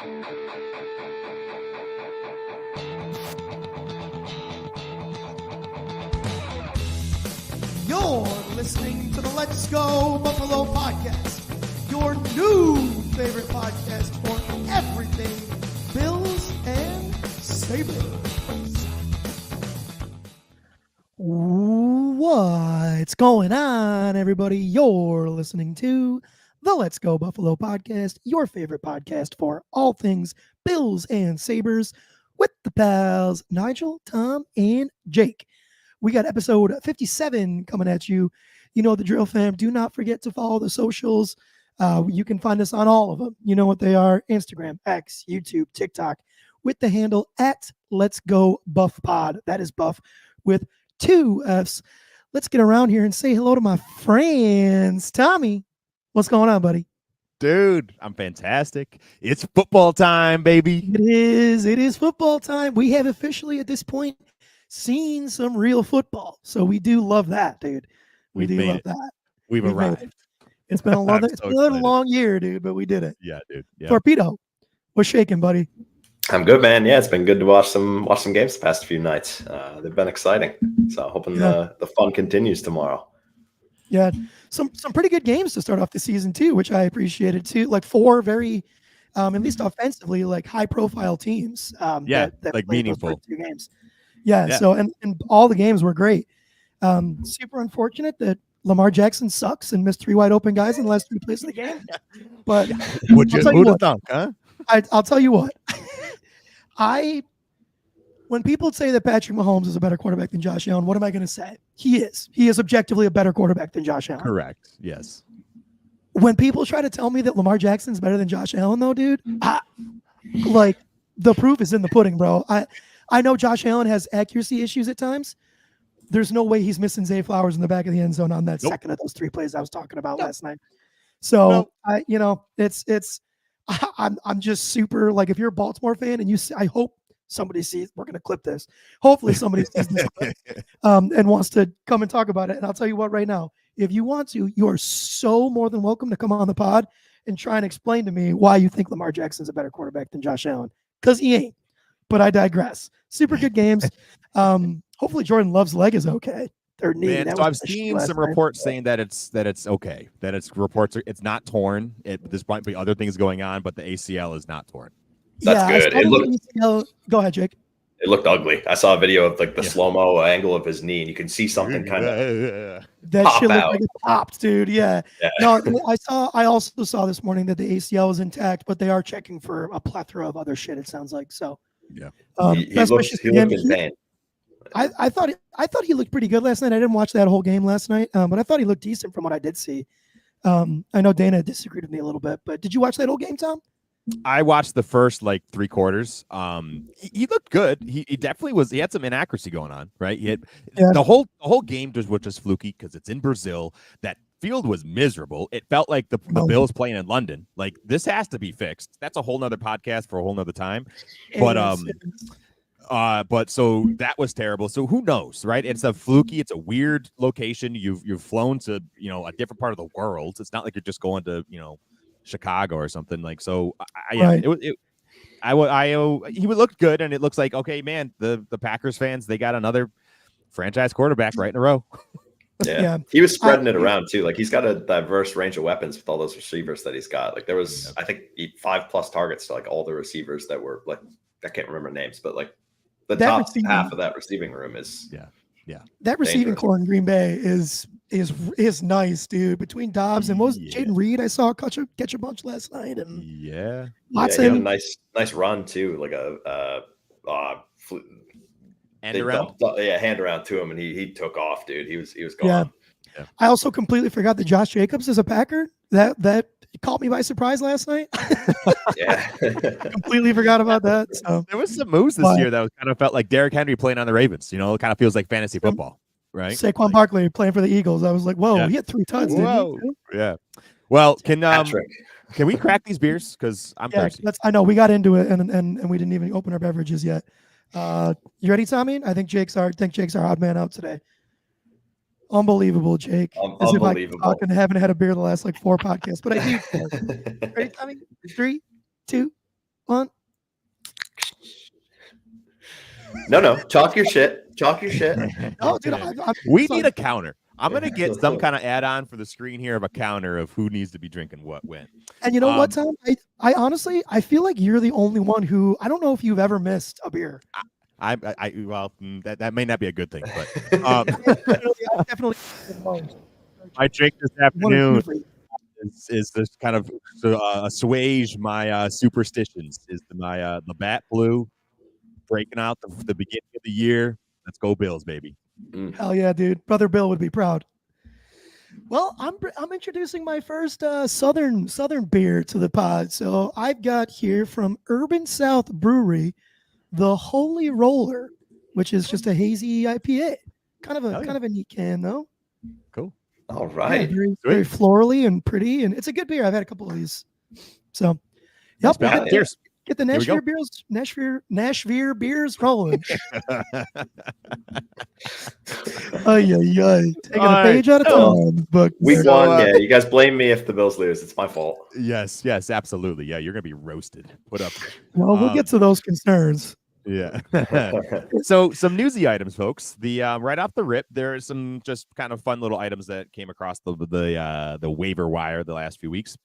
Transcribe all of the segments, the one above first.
You're listening to the Let's Go Buffalo podcast, your new favorite podcast for everything Bills and Sabres. What's going on, everybody? You're listening to the Let's Go Buffalo podcast, your favorite podcast for all things Bills and Sabres, with the pals Nigel, Tom, and Jake. We got episode 57 coming at you. You know the drill, fam. Do not forget to follow the socials. You can find us on all of them. You know what they are: Instagram, X, YouTube, TikTok, with the handle at Let's Go Buff Pod. That is Buff with 2 Fs. Let's get around here and say hello to my friends. Tommy, what's going on, buddy? Dude, I'm fantastic. It's football time, baby. It is football time. We have officially at this point seen some real football. So we do love that, dude. We do love that. We've arrived. It's been a long, it's been a long year, dude, but we did it. Yeah, dude. Yeah. Torpedo, what's shaking, buddy? I'm good, man. Yeah, it's been good to watch some games the past few nights. They've been exciting. So hoping the fun continues tomorrow. Yeah, some pretty good games to start off the season too, which I appreciated too. Like 4 very, at least offensively, like high profile teams. That like meaningful 2 games. Yeah. So and all the games were great. Super unfortunate that Lamar Jackson sucks and missed 3 wide open guys in the last 3 plays of the game. But who'd have thunk, huh? I'll tell you what. When people say that Patrick Mahomes is a better quarterback than Josh Allen, what am I going to say? He is. He is objectively a better quarterback than Josh Allen. Correct. Yes. When people try to tell me that Lamar Jackson's better than Josh Allen, though, dude, like the proof is in the pudding, bro. I know Josh Allen has accuracy issues at times. There's no way he's missing Zay Flowers in the back of the end zone on that second of those 3 plays I was talking about last night. So I'm just super, like, if you're a Baltimore fan and I hope somebody sees, we're going to clip this. Hopefully somebody sees this and wants to come and talk about it. And I'll tell you what, right now, if you want to, you are so more than welcome to come on the pod and try and explain to me why you think Lamar Jackson's a better quarterback than Josh Allen. Because he ain't. But I digress. Super good games. Hopefully Jordan Love's leg is okay. Their knee. Man, so I've seen some reports saying that it's okay. That it's not torn. There might be other things going on, but the ACL is not torn. That's good. Go ahead, Jake. It looked ugly. I saw a video of like the slow-mo angle of his knee, and you can see something kind of that shit looked like it popped, dude. Yeah. No, I also saw this morning that the ACL is intact, but they are checking for a plethora of other shit, it sounds like. So he looked in pain. I thought he looked pretty good last night. I didn't watch that whole game last night, but I thought he looked decent from what I did see. I know Dana disagreed with me a little bit, but did you watch that whole game, Tom? I watched the first 3 quarters. He looked good. He definitely was. He had some inaccuracy going on, right? The whole game was just fluky because it's in Brazil. That field was miserable. It felt like the Bills playing in London. Like, this has to be fixed. That's a whole nother podcast for a whole nother time. But so that was terrible. So who knows, right? It's a fluky. It's a weird location. You've flown to a different part of the world. It's not like you're just going to Chicago or something like. So he would look good, and it looks like, okay, man, the Packers fans, they got another franchise quarterback right in a row. Yeah. He was spreading it around too. Like, he's got a diverse range of weapons with all those receivers that he's got. Like, there was I think 5+ targets to like all the receivers that were like, I can't remember names, but like the top half of that receiving room is that receiving core in Green Bay is nice, dude. Between Dobbs and Jaden Reed, I saw catch a bunch last night, and Watson, he had a nice run too, like a hand around to him, and he took off, dude. He was gone. Yeah. I also completely forgot that Josh Jacobs is a Packer. That caught me by surprise last night. Completely forgot about that. So there was some moves this year that kind of felt like Derrick Henry playing on the Ravens. It kind of feels like fantasy football, right? Saquon Barkley playing for the Eagles. I was like, whoa, he had 3 touchdowns. Whoa, didn't he? Yeah. Well, can we crack these beers? Because I'm thirsty. I know we got into it and we didn't even open our beverages yet. You ready, Tommy? I think Jake's our odd man out today. Unbelievable, Jake. As if I haven't had a beer the last 4 podcasts, but I do. Ready, Tommy? 3, 2, want? No. Talk your shit. Talk your shit. Oh, dude, we need a counter. I'm gonna get some kind of add-on for the screen here of a counter of who needs to be drinking what when. And you know what, Tom? I honestly, I feel like you're the only one who, I don't know if you've ever missed a beer. That may not be a good thing, but I definitely my drink this afternoon is this kind of assuage my superstitions. Is my Labatt Blue breaking out the beginning of the year? Let's go Bills, baby! Hell yeah, dude! Brother Bill would be proud. Well, I'm introducing my first southern beer to the pod. So I've got here from Urban South Brewery, the Holy Roller, which is just a hazy IPA. Kind of a neat can though. Cool. All right. Yeah, very florally and pretty, and it's a good beer. I've had a couple of these. So, yep. Cheers. Get the Nashville beers rolling. Taking a page out of Tom's book. We won. Yeah, you guys blame me if the Bills lose. It's my fault. Yes, absolutely. Yeah, you're gonna be roasted. Put up. Well, we'll get to those concerns. Yeah. So some newsy items, folks. The right off the rip, there are some just kind of fun little items that came across the waiver wire the last few weeks.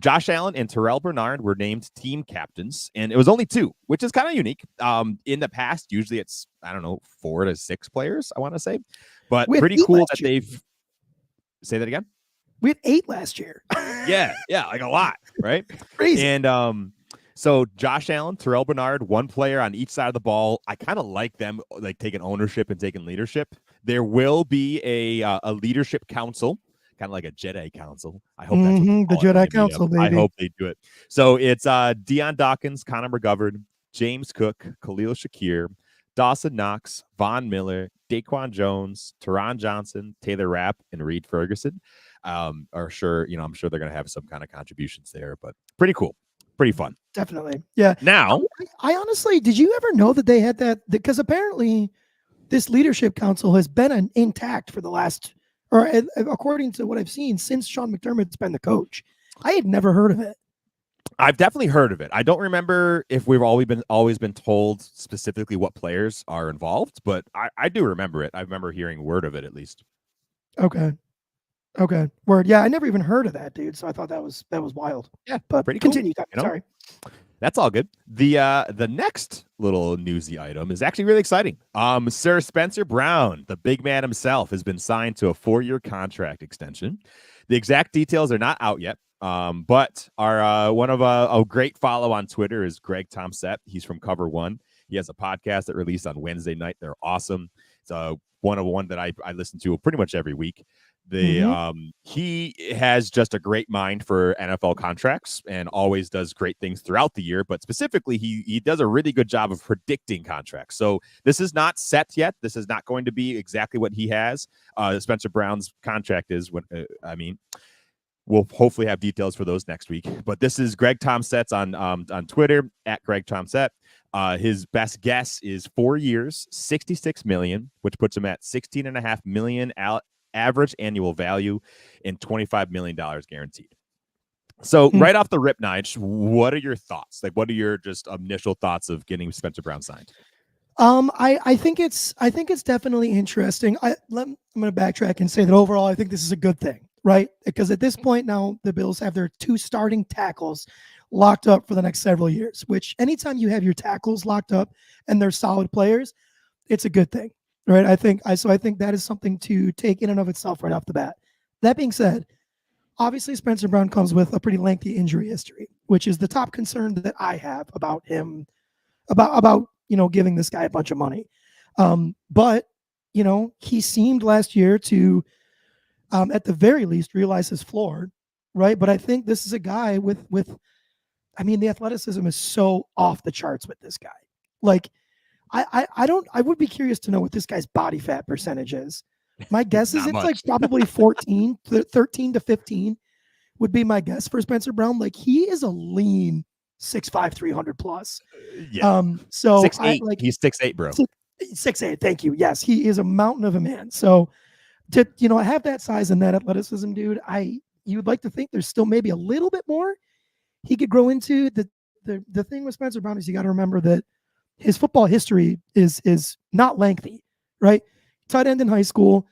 Josh Allen and Terrell Bernard were named team captains, and it was only 2, which is kind of unique. In the past, usually it's 4 to 6 players, I want to say, but pretty cool that they've. Say that again. We had 8 last year. yeah, like a lot, right? Crazy. And so Josh Allen, Terrell Bernard, 1 player on each side of the ball. I kind of like them, like taking ownership and taking leadership. There will be a leadership council, kind of like a Jedi council. I hope that's the Jedi council, baby. I hope they do it. So it's Deion Dawkins, Connor McGovern, James Cook, Khalil Shakir, Dawson Knox, Von Miller, Daquan Jones, Teron Johnson, Taylor Rapp, and Reed Ferguson. I'm sure they're going to have some kind of contributions there, but pretty cool. Pretty fun. Definitely. Yeah. Now, I honestly, did you ever know that they had that? Because apparently this leadership council has been intact for the last, or according to what I've seen, since Sean McDermott's been the coach. I had never heard of it. I've definitely heard of it. I don't remember if we've always been told specifically what players are involved, but I do remember it. I remember hearing word of it at least. Okay. Word. Yeah, I never even heard of that, dude. So I thought that was wild. Yeah, but pretty continue. Cool. Sorry. That's all good. The next little newsy item is actually really exciting. Sir Spencer Brown, the big man himself, has been signed to a 4-year contract extension. The exact details are not out yet. But our one of a great follow on Twitter is Greg Tomsett. He's from Cover One. He has a podcast that released on Wednesday night. They're awesome. It's one that I listen to pretty much every week. He has just a great mind for NFL contracts and always does great things throughout the year. But specifically, he does a really good job of predicting contracts. So this is not set yet. This is not going to be exactly what he has. Spencer Brown's contract is we'll hopefully have details for those next week. But this is Greg Tomsett's on Twitter at Greg Tomsett. His best guess is 4 years, $66 million, which puts him at $16.5 million average annual value and $25 million guaranteed. So right off the rip, Nige, what are your thoughts? Like, what are your just initial thoughts of getting Spencer Brown signed? I think it's definitely interesting. I'm going to backtrack and say that overall, I think this is a good thing, right? Because at this point now, the Bills have their 2 starting tackles locked up for the next several years, which anytime you have your tackles locked up and they're solid players, it's a good thing, right? I think that is something to take in and of itself right off the bat. That being said, obviously Spencer Brown comes with a pretty lengthy injury history, which is the top concern that I have about him, about giving this guy a bunch of money. But he seemed last year to, at the very least, realize his floor, right? But I think this is a guy with the athleticism is so off the charts with this guy. Like, I would be curious to know what this guy's body fat percentage is. My guess is it's much. Like probably 13 to 15 would be my guess for Spencer Brown. Like, he is a lean 6'5", 300 plus. Yeah. So 6'8", he's 6'8", bro. 6'8". Thank you. Yes, he is a mountain of a man. So to have that size and that athleticism, dude, you would like to think there's still maybe a little bit more he could grow into. The the thing with Spencer Brown is you got to remember that his football history is not lengthy, right? Tight end in high school,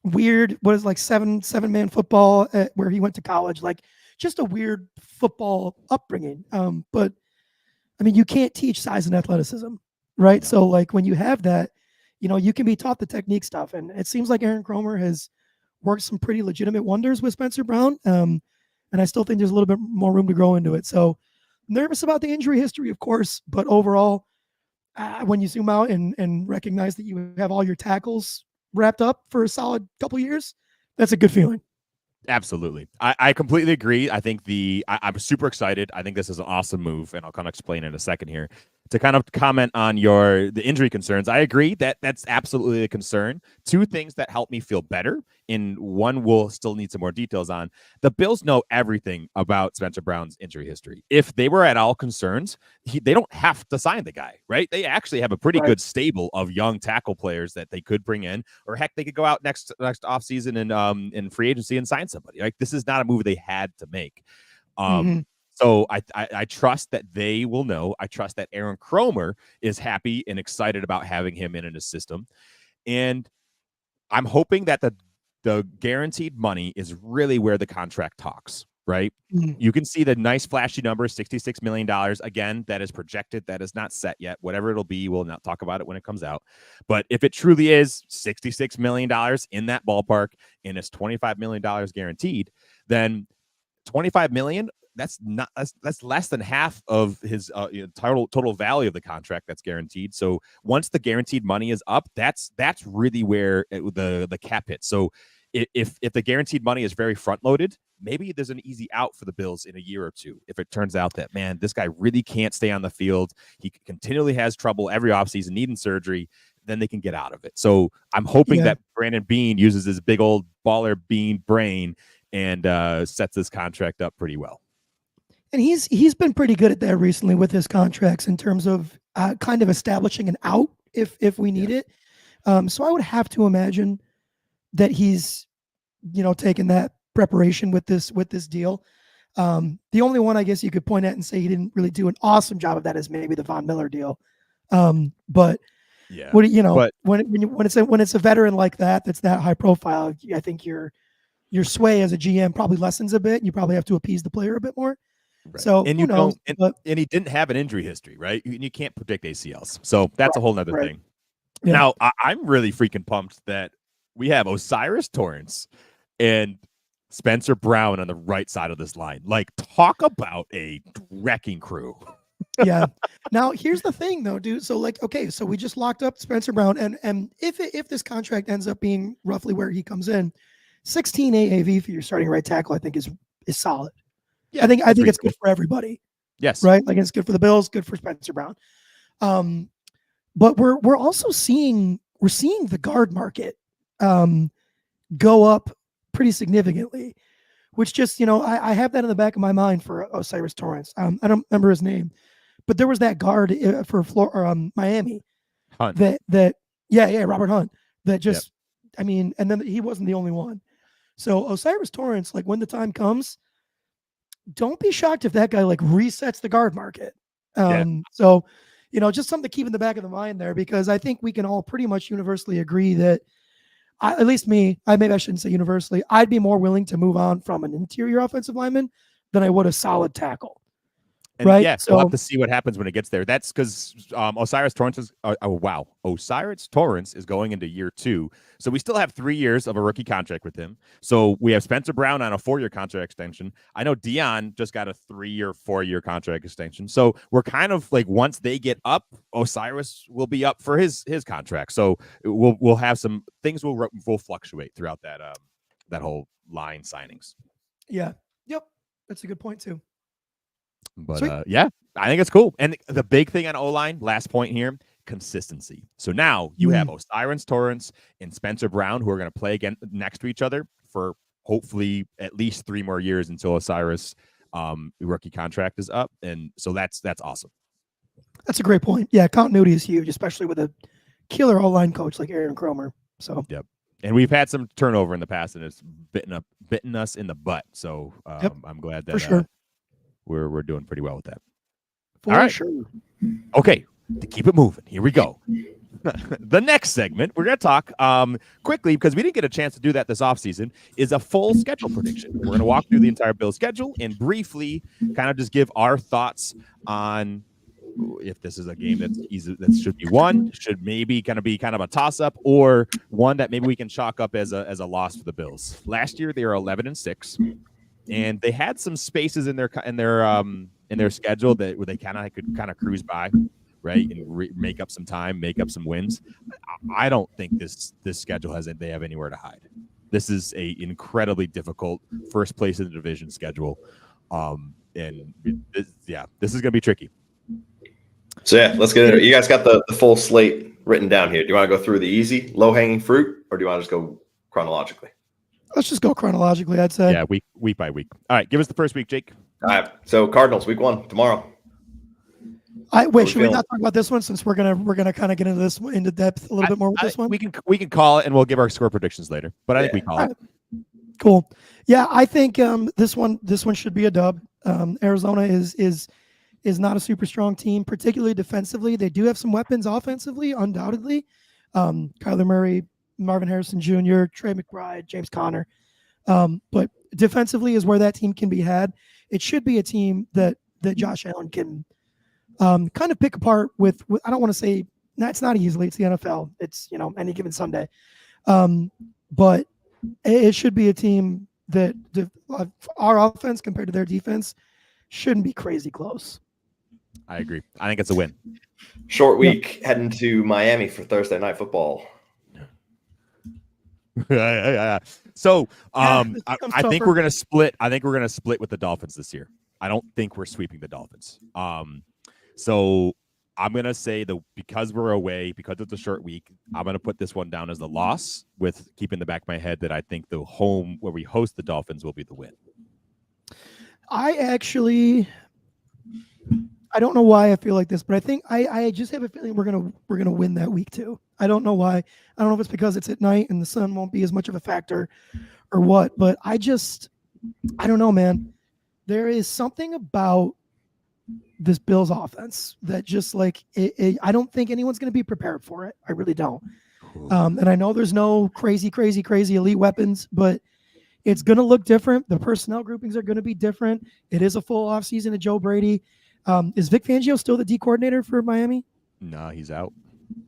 weird. What is like seven man football where he went to college, like just a weird football upbringing. But I mean, you can't teach size and athleticism, right? No. So like when you have that, you can be taught the technique stuff, and it seems like Aaron Cromer has worked some pretty legitimate wonders with Spencer Brown. And I still think there's a little bit more room to grow into it. So nervous about the injury history, of course, but overall, when you zoom out and recognize that you have all your tackles wrapped up for a solid couple years, that's a good feeling. Absolutely. I completely agree. I think I'm super excited. I think this is an awesome move, and I'll kind of explain in a second here. To kind of comment on the injury concerns, I agree that that's absolutely a concern. Two things that help me feel better, and one we'll still need some more details on. The Bills know everything about Spencer Brown's injury history. If they were at all concerned, they don't have to sign the guy, right? They actually have a pretty good stable of young tackle players that they could bring in, or heck, they could go out next offseason and in free agency and sign somebody. Like, this is not a move they had to make. So I trust that they will know. I trust that Aaron Cromer is happy and excited about having him in his system. And I'm hoping that the guaranteed money is really where the contract talks, right? You can see the nice flashy number, $66 million. Again, that is projected. That is not set yet. Whatever it'll be, we'll not talk about it when it comes out. But if it truly is $66 million in that ballpark and it's $25 million guaranteed, then $25 million, that's less than half of his total value of the contract that's guaranteed. So once the guaranteed money is up, that's really where the cap hits. So if the guaranteed money is very front loaded, maybe there's an easy out for the Bills in a year or two. If it turns out that, man, this guy really can't stay on the field, he continually has trouble every offseason needing surgery, then they can get out of it. So I'm hoping that Brandon Beane uses his big old baller Beane brain and sets this contract up pretty well. And he's been pretty good at that recently with his contracts in terms of kind of establishing an out if we need it. So I would have to imagine that he's taken that preparation with this deal. The only one I guess you could point at and say he didn't really do an awesome job of that is maybe the Von Miller deal. But when it's a veteran like that's that high profile, I think your sway as a GM probably lessens a bit. You probably have to appease the player a bit more. Right. So and and he didn't have an injury history, right? You can't predict ACLs, so that's a whole nother thing. Yeah. Now I'm really freaking pumped that we have O'Cyrus Torrence and Spencer Brown on the right side of this line. Like, talk about a wrecking crew. Yeah. Now here's the thing, though, dude. So okay, so we just locked up Spencer Brown, and if this contract ends up being roughly where he comes in, 16 AAV for your starting right tackle, I think is solid. Yeah, I think it's good for everybody. Yes. Right? Like, it's good for the Bills, good for Spencer Brown. But we're also seeing the guard market go up pretty significantly, which just, I have that in the back of my mind for O'Cyrus Torrence. I don't remember his name, but there was that guard for Miami. Hunt. Robert Hunt. That just, I mean, and then he wasn't the only one. So O'Cyrus Torrence, like, when the time comes, don't be shocked if that guy resets the guard market. So, just something to keep in the back of the mind there, because I think we can all pretty much universally agree that, at least me, maybe I shouldn't say universally, I'd be more willing to move on from an interior offensive lineman than I would a solid tackle. And right. So we'll have to see what happens when it gets there. That's because O'Cyrus Torrence is O'Cyrus Torrence is going into year 2. So we still have 3 years of a rookie contract with him. So we have Spencer Brown on a 4-year contract extension. I know Dion just got a 3-year, 4-year contract extension. So we're kind of like, once they get up, O'Cyrus will be up for his contract. So we'll have some things will fluctuate throughout that whole line signings. Yeah. Yep. That's a good point too. But I think it's cool. And the big thing on O-line, last point here, consistency. So now you have O'Cyrus Torrence and Spencer Brown, who are going to play again next to each other for hopefully at least 3 more years until O'Cyrus' rookie contract is up. And so that's awesome. That's a great point. Yeah, continuity is huge, especially with a killer O-line coach like Aaron Cromer. So and we've had some turnover in the past, and it's bitten us in the butt. So I'm glad that for sure. we're doing pretty well with that. For All right. sure. Okay, to keep it moving, here we go. The next segment we're going to talk quickly, because we didn't get a chance to do that this offseason, is a full schedule prediction. We're going to walk through the entire Bills schedule and briefly kind of just give our thoughts on if this is a game that's easy, that should be won, should maybe kind of be kind of a toss-up, or one that maybe we can chalk up as a loss for the Bills. Last year they were 11-6, and they had some spaces in their schedule that where they could cruise by, right, and make up some time, make up some wins. I don't think this schedule they have anywhere to hide. This is a incredibly difficult first place in the division schedule, and this is going to be tricky. So yeah, let's get it. You guys got the full slate written down here. Do you want to go through the easy, low-hanging fruit, or do you want to just go chronologically? Let's just go chronologically, I'd say. Yeah, week by week. All right, give us the first week, Jake. All right, so Cardinals, week 1, tomorrow. Should we not talk about this one, since we're gonna kind of get into this into depth a little bit more with this one? We can call it, and we'll give our score predictions later. But I think we call it. Cool. Yeah, I think this one should be a dub. Arizona is not a super strong team, particularly defensively. They do have some weapons offensively, undoubtedly. Kyler Murray, Marvin Harrison Jr., Trey McBride, James Conner. But defensively is where that team can be had. It should be a team that Josh Allen can kind of pick apart with I don't want to say it's not easily. It's the NFL. It's any given Sunday. But it should be a team that our offense compared to their defense shouldn't be crazy close. I agree. I think it's a win. Short week, heading to Miami for Thursday Night Football. So I think we're gonna split. I think we're gonna split with the Dolphins this year. I don't think we're sweeping the Dolphins. So I'm gonna say because we're away, because it's a short week, I'm gonna put this one down as the loss, with keeping in the back of my head that I think the home where we host the Dolphins will be the win. I don't know why I feel like this, but I think I just have a feeling we're gonna win that week too. I don't know why. I don't know if it's because it's at night and the sun won't be as much of a factor or what, but I don't know, man. There is something about this Bills offense that just I don't think anyone's going to be prepared for it. I really don't. And I know there's no crazy elite weapons, but it's going to look different. The personnel groupings are going to be different. It is a full offseason of Joe Brady. Is Vic Fangio still the D coordinator for Miami? No, he's out.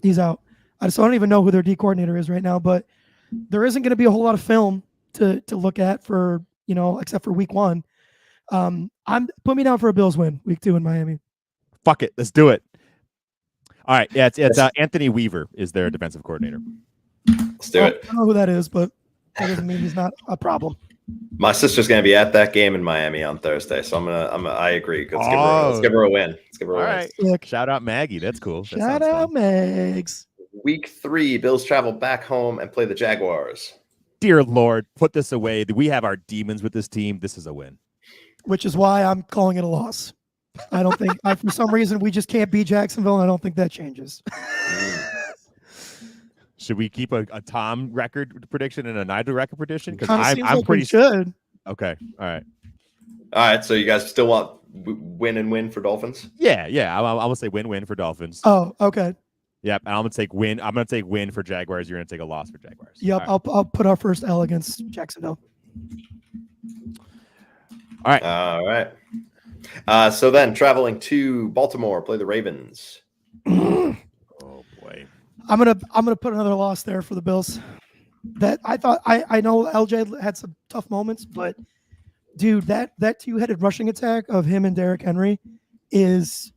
He's out. I don't even know who their D coordinator is right now, but there isn't going to be a whole lot of film to look at for, except for week 1. Put me down for a Bills win week 2 in Miami. Fuck it. Let's do it. All right. Yeah, it's Anthony Weaver is their defensive coordinator. Let's do it. I don't know who that is, but that doesn't mean he's not a problem. My sister's gonna be at that game in Miami on Thursday, so I agree. Let's give her a win. Let's give her a win. All right. Shout out Maggie. That's cool. Shout out Megs. Week 3, Bills travel back home and play the Jaguars. Dear Lord, put this away. We have our demons with this team. This is a win. Which is why I'm calling it a loss. I don't think for some reason we just can't beat Jacksonville, and I don't think that changes. Should we keep a Tom record prediction and a Nigel record prediction? Because I'm pretty sure. Okay. All right. So you guys still want win and win for Dolphins? Yeah. I'm gonna say win for Dolphins. Oh, okay. Yep. And I'm gonna take win. I'm gonna take win for Jaguars. You're gonna take a loss for Jaguars. Yep. Right. I'll put our first L against Jacksonville. All right. All right. So then traveling to Baltimore, play the Ravens. Oh boy. I'm gonna put another loss there for the Bills. That I thought I know LJ had some tough moments, but dude, that 2-headed rushing attack of him and Derrick Henry is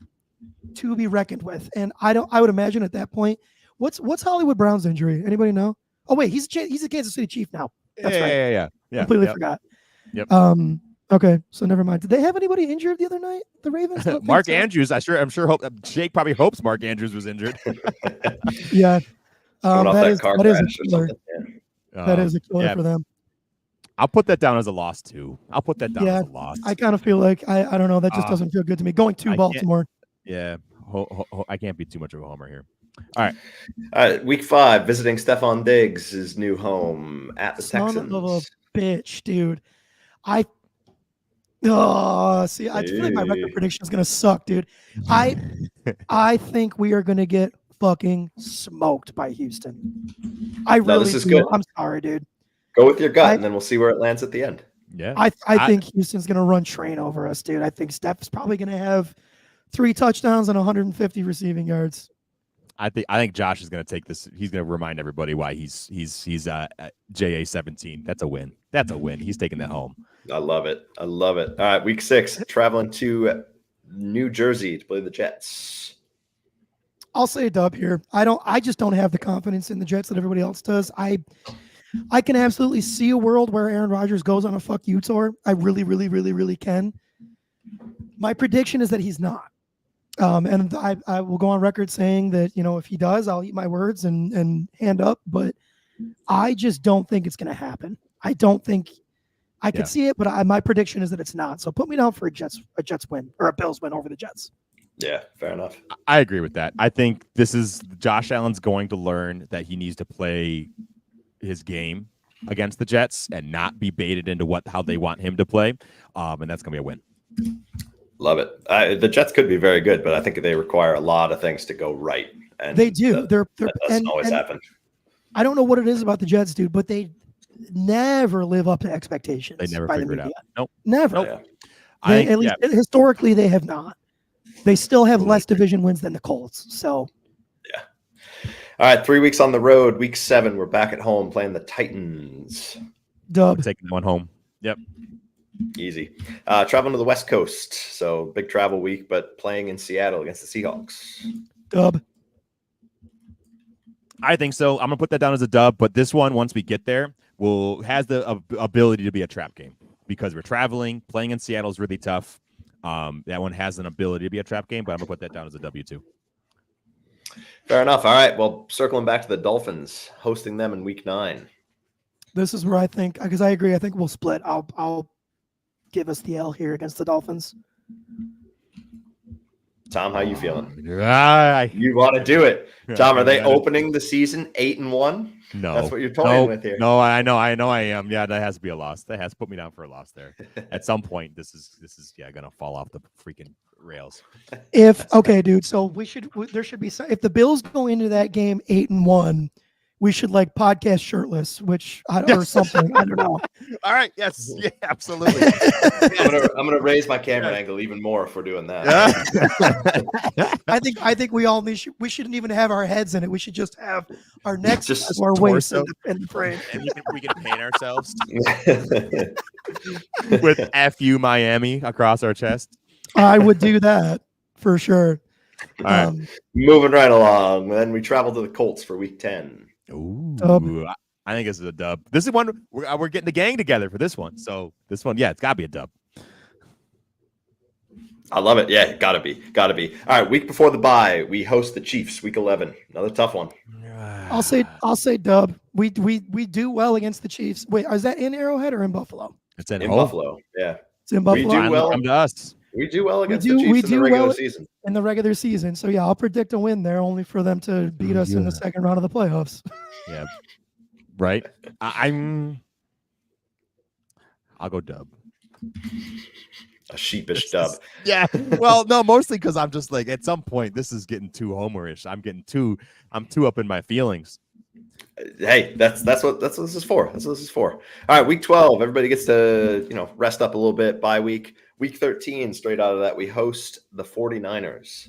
to be reckoned with. And I would imagine at that point, what's Hollywood Brown's injury? Anybody know? Oh wait, he's a Kansas City Chief now. That's right. Yeah. Completely forgot. Yep. Okay, so never mind. Did they have anybody injured the other night? The Ravens? Mark Andrews. I'm sure. Jake probably hopes Mark Andrews was injured. Yeah. That is a killer. Yeah. That is a killer for them. I'll put that down as a loss too. I'll put that down as a loss. I kind of feel like I don't know. That just doesn't feel good to me. Going to Baltimore. Yeah, I can't be too much of a homer here. All right. Week 5, visiting Stephon Diggs' new home at the Texans. Son of a bitch, dude. Oh, see, I feel like my record prediction is gonna suck, dude. I think we are gonna get fucking smoked by Houston. I really this is do. good. I'm sorry, dude. Go with your gut, and then we'll see where it lands at the end. Yeah, I think Houston's gonna run train over us, dude. I think Steph's probably gonna have 3 touchdowns and 150 receiving yards. I think Josh is going to take this. He's going to remind everybody why he's JA 17. That's a win. That's a win. He's taking that home. I love it. I love it. All right, week 6, traveling to New Jersey to play the Jets. I'll say a dub here. I just don't have the confidence in the Jets that everybody else does. I can absolutely see a world where Aaron Rodgers goes on a fuck you tour. I really, really, really, really can. My prediction is that he's not. And I will go on record saying that, if he does, I'll eat my words and hand up, but I just don't think it's going to happen. I don't think I could see it, but my prediction is that it's not. So put me down for a Jets win or a Bills win over the Jets. Yeah, fair enough. I agree with that. I think this is Josh Allen's going to learn that he needs to play his game against the Jets and not be baited into how they want him to play. And that's going to be a win. Love it. The Jets could be very good, but I think they require a lot of things to go right. And they do. That doesn't always happen. I don't know what it is about the Jets, dude, but they never live up to expectations. They never figure it out. Nope. Never. Nope. At least historically, they have not. They still have less division wins than the Colts. So, yeah. All right, 3 weeks on the road. Week 7, we're back at home playing the Titans. Dub. Taking one home. Yep. Easy. Traveling to the West Coast. So big travel week, but playing in Seattle against the Seahawks. Dub. I think so. I'm going to put that down as a dub, but this one, once we get there, has the ability to be a trap game because we're traveling. Playing in Seattle is really tough. That one has an ability to be a trap game, but I'm going to put that down as a W2. Fair enough. All right. Well, circling back to the Dolphins, hosting them in week 9. This is where I think, because I agree, I think we'll split. I'll give us the L here against the Dolphins. Tom, how you feeling? Right. You want to do it. Tom, are they opening the season 8-1? No. That's what you're toying with here. No, I know I am. Yeah, that has to be a loss. That has to put me down for a loss there. At some point, this is gonna fall off the freaking rails. Okay, dude. So there should be if the Bills go into that game 8-1, we should podcast shirtless, or something. I don't know. All right. Yes. Yeah. Absolutely. I'm gonna raise my camera angle even more if we're doing that. I think we all we shouldn't even have our heads in it. We should just have our necks as our waist in the frame. And we can paint ourselves with "F-U Miami" across our chest. I would do that for sure. All right. Moving right along. Then we travel to the Colts for week 10. Ooh, I think this is a dub. This is one we're getting the gang together for this one. So this one, it's got to be a dub. I love it. Yeah, gotta be. All right, week before the bye, we host the Chiefs. Week 11, another tough one. I'll say dub. We do well against the Chiefs. Wait, is that in Arrowhead or in Buffalo? It's in Buffalo. Yeah, it's in Buffalo. We do well. Come to us. We do well against the Chiefs in the regular season. In the regular season. So, I'll predict a win there only for them to beat us in the second round of the playoffs. Yeah. Right. I'll go dub. A sheepish dub. Yeah. Well, no, mostly because I'm just at some point, this is getting too homerish. I'm too up in my feelings. Hey, that's what this is for. That's what this is for. All right, week 12, everybody gets to, rest up a little bit, bye week. Week 13, straight out of that, we host the 49ers.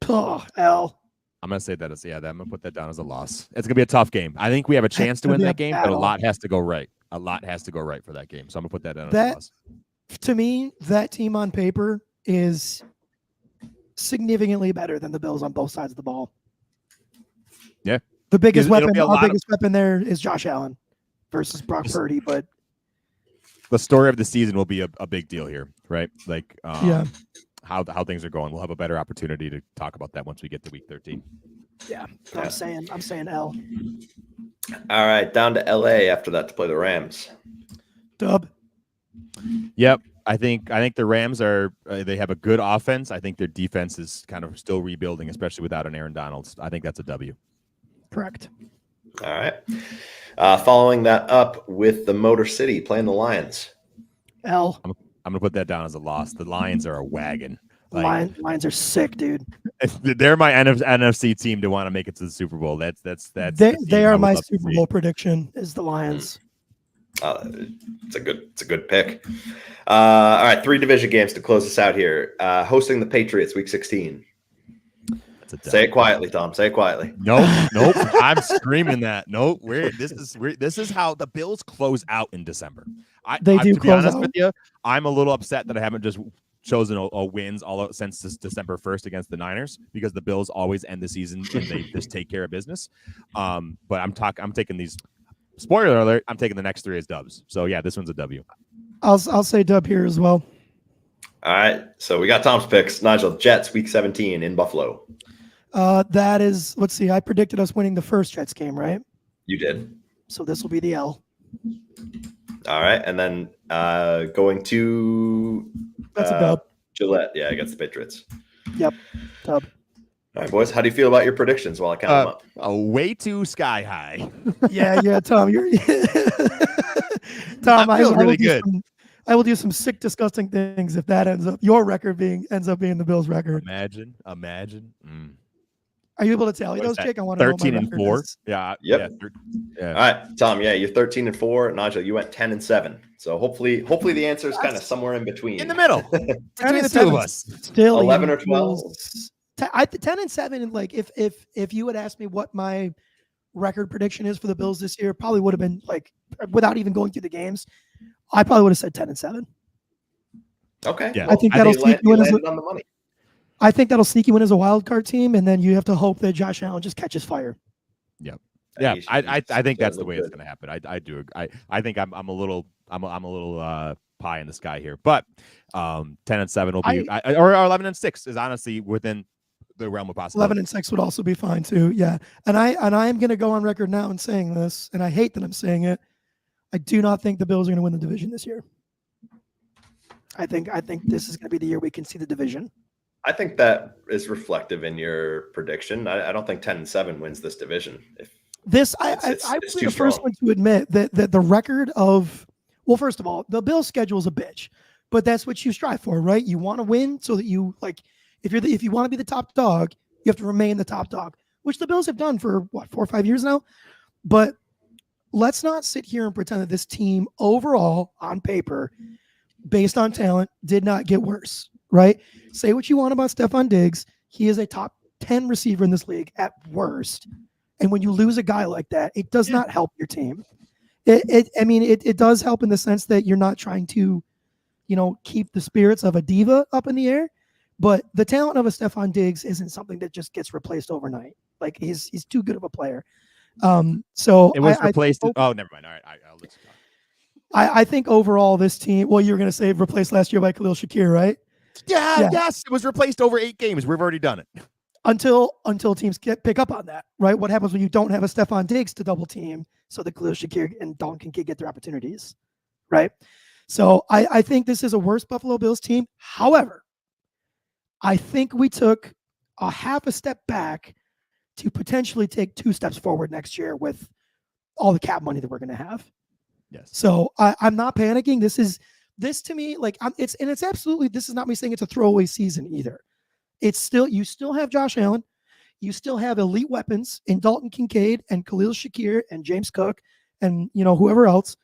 Oh, L. I'm going to say that I'm going to put that down as a loss. It's going to be a tough game. I think we have a chance to win that game, but a lot has to go right. A lot has to go right for that game. So I'm going to put that down as a loss. To me, that team on paper is significantly better than the Bills on both sides of the ball. Yeah. The biggest weapon, our biggest weapon there is Josh Allen versus Brock Purdy, but the story of the season will be a big deal here, right? How things are going. We'll have a better opportunity to talk about that once we get to week 13. Yeah. I'm saying L. All right, down to LA after that to play the Rams. Dub. Yep. I think the Rams they have a good offense. I think their defense is kind of still rebuilding, especially without an Aaron Donald. I think that's a W. Correct. All right. Following that up with the Motor City playing the Lions. L. I'm gonna put that down as a loss. The Lions are a wagon. Lions are sick, dude. They're my NFC team to want to make it to the Super Bowl. That's they are my Super Bowl prediction. Is the Lions. It's a good pick. All right, 3 division games to close us out here. Hosting the Patriots, Week 16. Say it quietly, Tom. Say it quietly. Nope. I'm screaming that. Nope. This is how the Bills close out in December. They do. To be honest with you, I'm a little upset that I haven't just chosen a wins all since this December 1st against the Niners, because the Bills always end the season and they just take care of business. But I'm taking these. Spoiler alert! I'm taking the next 3 as dubs. So yeah, this one's a W. I'll say dub here as well. All right. So we got Tom's picks. Nigel, Jets, Week 17 in Buffalo. That is, let's see. I predicted us winning the first Jets game, right? You did. So this will be the L. All right, and then going to that's a dub. Gillette, yeah, against the Patriots. Yep, dub. All right, boys. How do you feel about your predictions while I count them up? Way too sky high. yeah, Tom. Tom, I feel really good. I will do some sick, disgusting things if that ends up being the Bills' record. Imagine. Are you able to tally those, Jake? I want to 13 know and 4. Is. Yeah. Yep. Yeah. All right, Tom. Yeah, you're 13 and 4. Nigel, you went 10 and 7. So hopefully the answer is kind of somewhere in between. In the middle. Between the two of us. Still 11 or 12. 10 and 7. Like if you had asked me what my record prediction is for the Bills this year, probably would have been like, without even going through the games, I probably would have said 10 and 7. Okay. Yeah. I think that'll sneak you in on the money. I think that'll sneak you in as a wild card team, and then you have to hope that Josh Allen just catches fire. Yep. Yeah. I think that's the way it's going to happen. I do. I think I'm a little pie in the sky here, but 10 and 7 will be, or 11 and 6 is honestly within the realm of possibility. 11 and 6 would also be fine too. Yeah. And I am going to go on record now and saying this, and I hate that I'm saying it. I do not think the Bills are going to win the division this year. I think this is going to be the year we can see the division. I think that is reflective in your prediction. I don't think 10 and 7 wins this division. I would be the first one to admit that the record of, well, first of all, the Bills' schedule is a bitch, but that's what you strive for, right? You want to win so that you, like, if you want to be the top dog, you have to remain the top dog, which the Bills have done for 4 or 5 years now. But let's not sit here and pretend that this team overall on paper, based on talent, did not get worse, right? Say what you want about Stephon Diggs. He is a top 10 receiver in this league at worst. And when you lose a guy like that, it does not help your team. It does help in the sense that you're not trying to, keep the spirits of a diva up in the air. But the talent of a Stephon Diggs isn't something that just gets replaced overnight. Like he's too good of a player. So it was replaced. Never mind. All right, I'll let you talk. I think overall this team. Well, you were going to say replaced last year by Khalil Shakir, right? Yeah. Yes, it was replaced over 8 games. We've already done it. Until teams pick up on that, right? What happens when you don't have a Stephon Diggs to double team so that Khalil Shakir and Dalton can get their opportunities, right? So I think this is a worse Buffalo Bills team. However, I think we took a half a step back to potentially take 2 steps forward next year with all the cap money that we're going to have. Yes. So I'm not panicking. This to me, like it's absolutely, this is not me saying it's a throwaway season either. It's still, you still have Josh Allen. You still have elite weapons in Dalton Kincaid and Khalil Shakir and James Cook and, whoever else.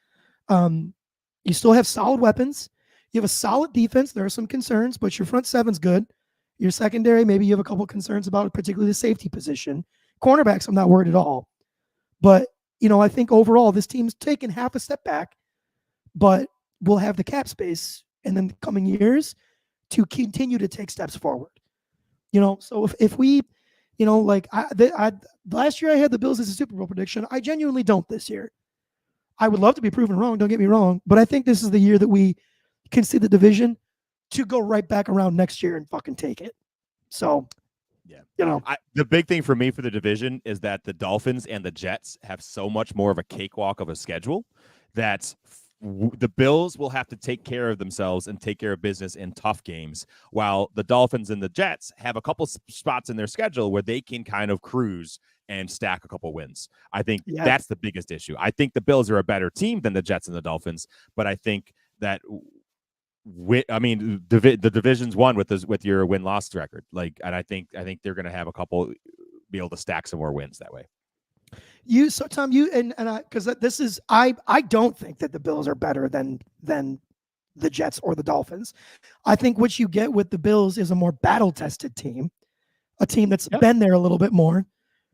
You still have solid weapons. You have a solid defense. There are some concerns, but your front seven's good. Your secondary, maybe you have a couple concerns about it, particularly the safety position. Cornerbacks, I'm not worried at all. But, I think overall this team's taken half a step back, but we'll have the cap space in the coming years to continue to take steps forward. So if we, last year I had the Bills as a Super Bowl prediction. I genuinely don't this year. I would love to be proven wrong. Don't get me wrong, but I think this is the year that we can see the division to go right back around next year and fucking take it. So, yeah, the big thing for me for the division is that the Dolphins and the Jets have so much more of a cakewalk of a schedule that the Bills will have to take care of themselves and take care of business in tough games, while the Dolphins and the Jets have a couple spots in their schedule where they can kind of cruise and stack a couple wins. I think that's the biggest issue. I think the Bills are a better team than the Jets and the Dolphins, but I think that the division's won with your win-loss record. And I think they're going to have a couple, be able to stack some more wins that way. Tom, because this is I don't think that the Bills are better than the Jets or the Dolphins. I think what you get with the Bills is a more battle-tested team, a team that's been there a little bit more,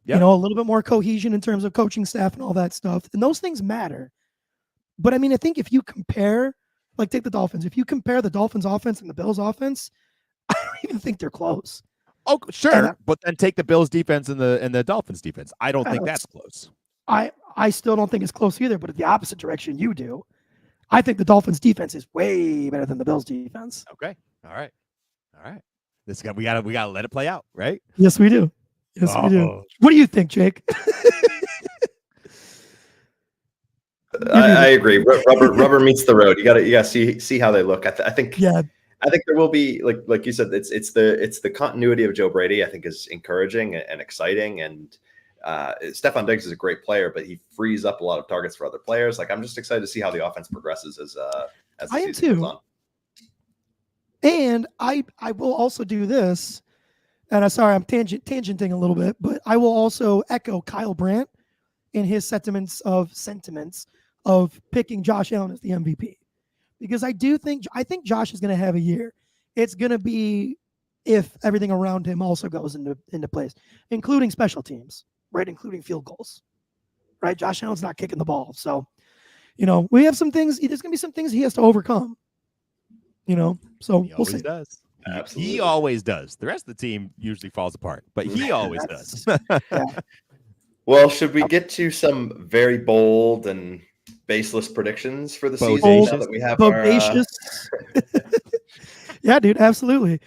a little bit more cohesion in terms of coaching staff and all that stuff. And those things matter. But I mean, I think if you compare, like take the Dolphins, if you compare the Dolphins offense and the Bills offense, I don't even think they're close. Oh, sure. But then take the Bills defense and the Dolphins defense. I don't think that's close. I still don't think it's close either, but in the opposite direction you do. I think the Dolphins defense is way better than the Bills defense. Okay. All right. We gotta let it play out, right? Yes, we do. We do. What do you think, Jake? I agree. Rubber meets the road. You gotta see how they look. I think there will be, like you said, it's the continuity of Joe Brady, I think, is encouraging and exciting. And Stephon Diggs is a great player, but he frees up a lot of targets for other players. Like, I'm just excited to see how the offense progresses as the season goes on. And I will also do this, and I'm sorry, I'm tangenting a little bit, but I will also echo Kyle Brandt in his sentiments of picking Josh Allen as the MVP, because I think Josh is going to have a year. It's going to be if everything around him also goes into place, including special teams, right? Including field goals, right? Josh Allen's not kicking the ball. So, we have some things, there's going to be some things he has to overcome, so he always does. Absolutely. He always does. The rest of the team usually falls apart, but he always does. Well, should we get to some very bold and baseless predictions for the season now that we have bodacious? Yeah, dude, absolutely.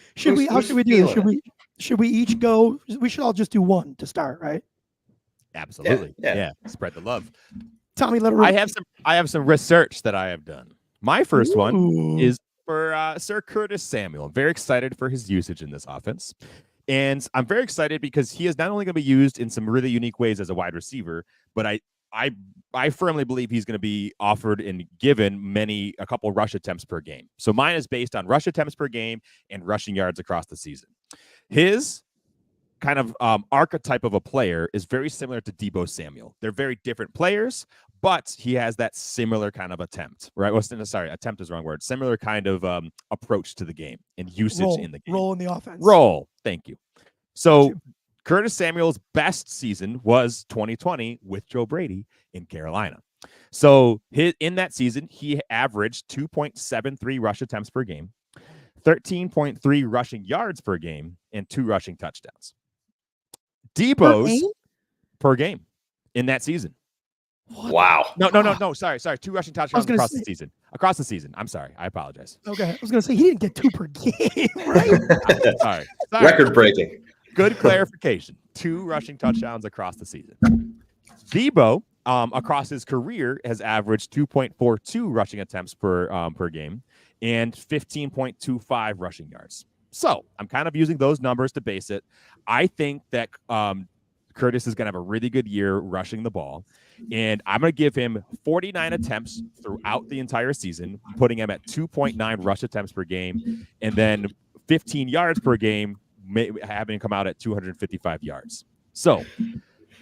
How should we do this? Should we each go? We should all just do one to start, right? Absolutely. Yeah. Spread the love. Tommy, let it rip. I have some research that I have done. My first one is for Sir Curtis Samuel. I'm very excited for his usage in this offense. And I'm very excited because he is not only going to be used in some really unique ways as a wide receiver, but I firmly believe he's going to be offered and given a couple rush attempts per game. So mine is based on rush attempts per game and rushing yards across the season. His kind of archetype of a player is very similar to Deebo Samuel. They're very different players, but he has that similar kind of attempt, right? Well, sorry, attempt is the wrong word. Similar kind of approach to the game and usage in the game. Role in the offense. Thank you. So Curtis Samuel's best season was 2020 with Joe Brady in Carolina. So in that season, he averaged 2.73 rush attempts per game, 13.3 rushing yards per game, and 2 rushing touchdowns. Deebo's per game in that season. What? Wow. No. Sorry. 2 rushing touchdowns across the season. Across the season. I'm sorry. I apologize. Okay. I was going to say he didn't get 2 per game, right? Sorry. Record breaking. Good clarification. 2 rushing touchdowns across the season. Deebo, across his career, has averaged 2.42 rushing attempts per game and 15.25 rushing yards. So I'm kind of using those numbers to base it. I think that Curtis is going to have a really good year rushing the ball, and I'm going to give him 49 attempts throughout the entire season, putting him at 2.9 rush attempts per game, and then 15 yards per game, having him come out at 255 yards. So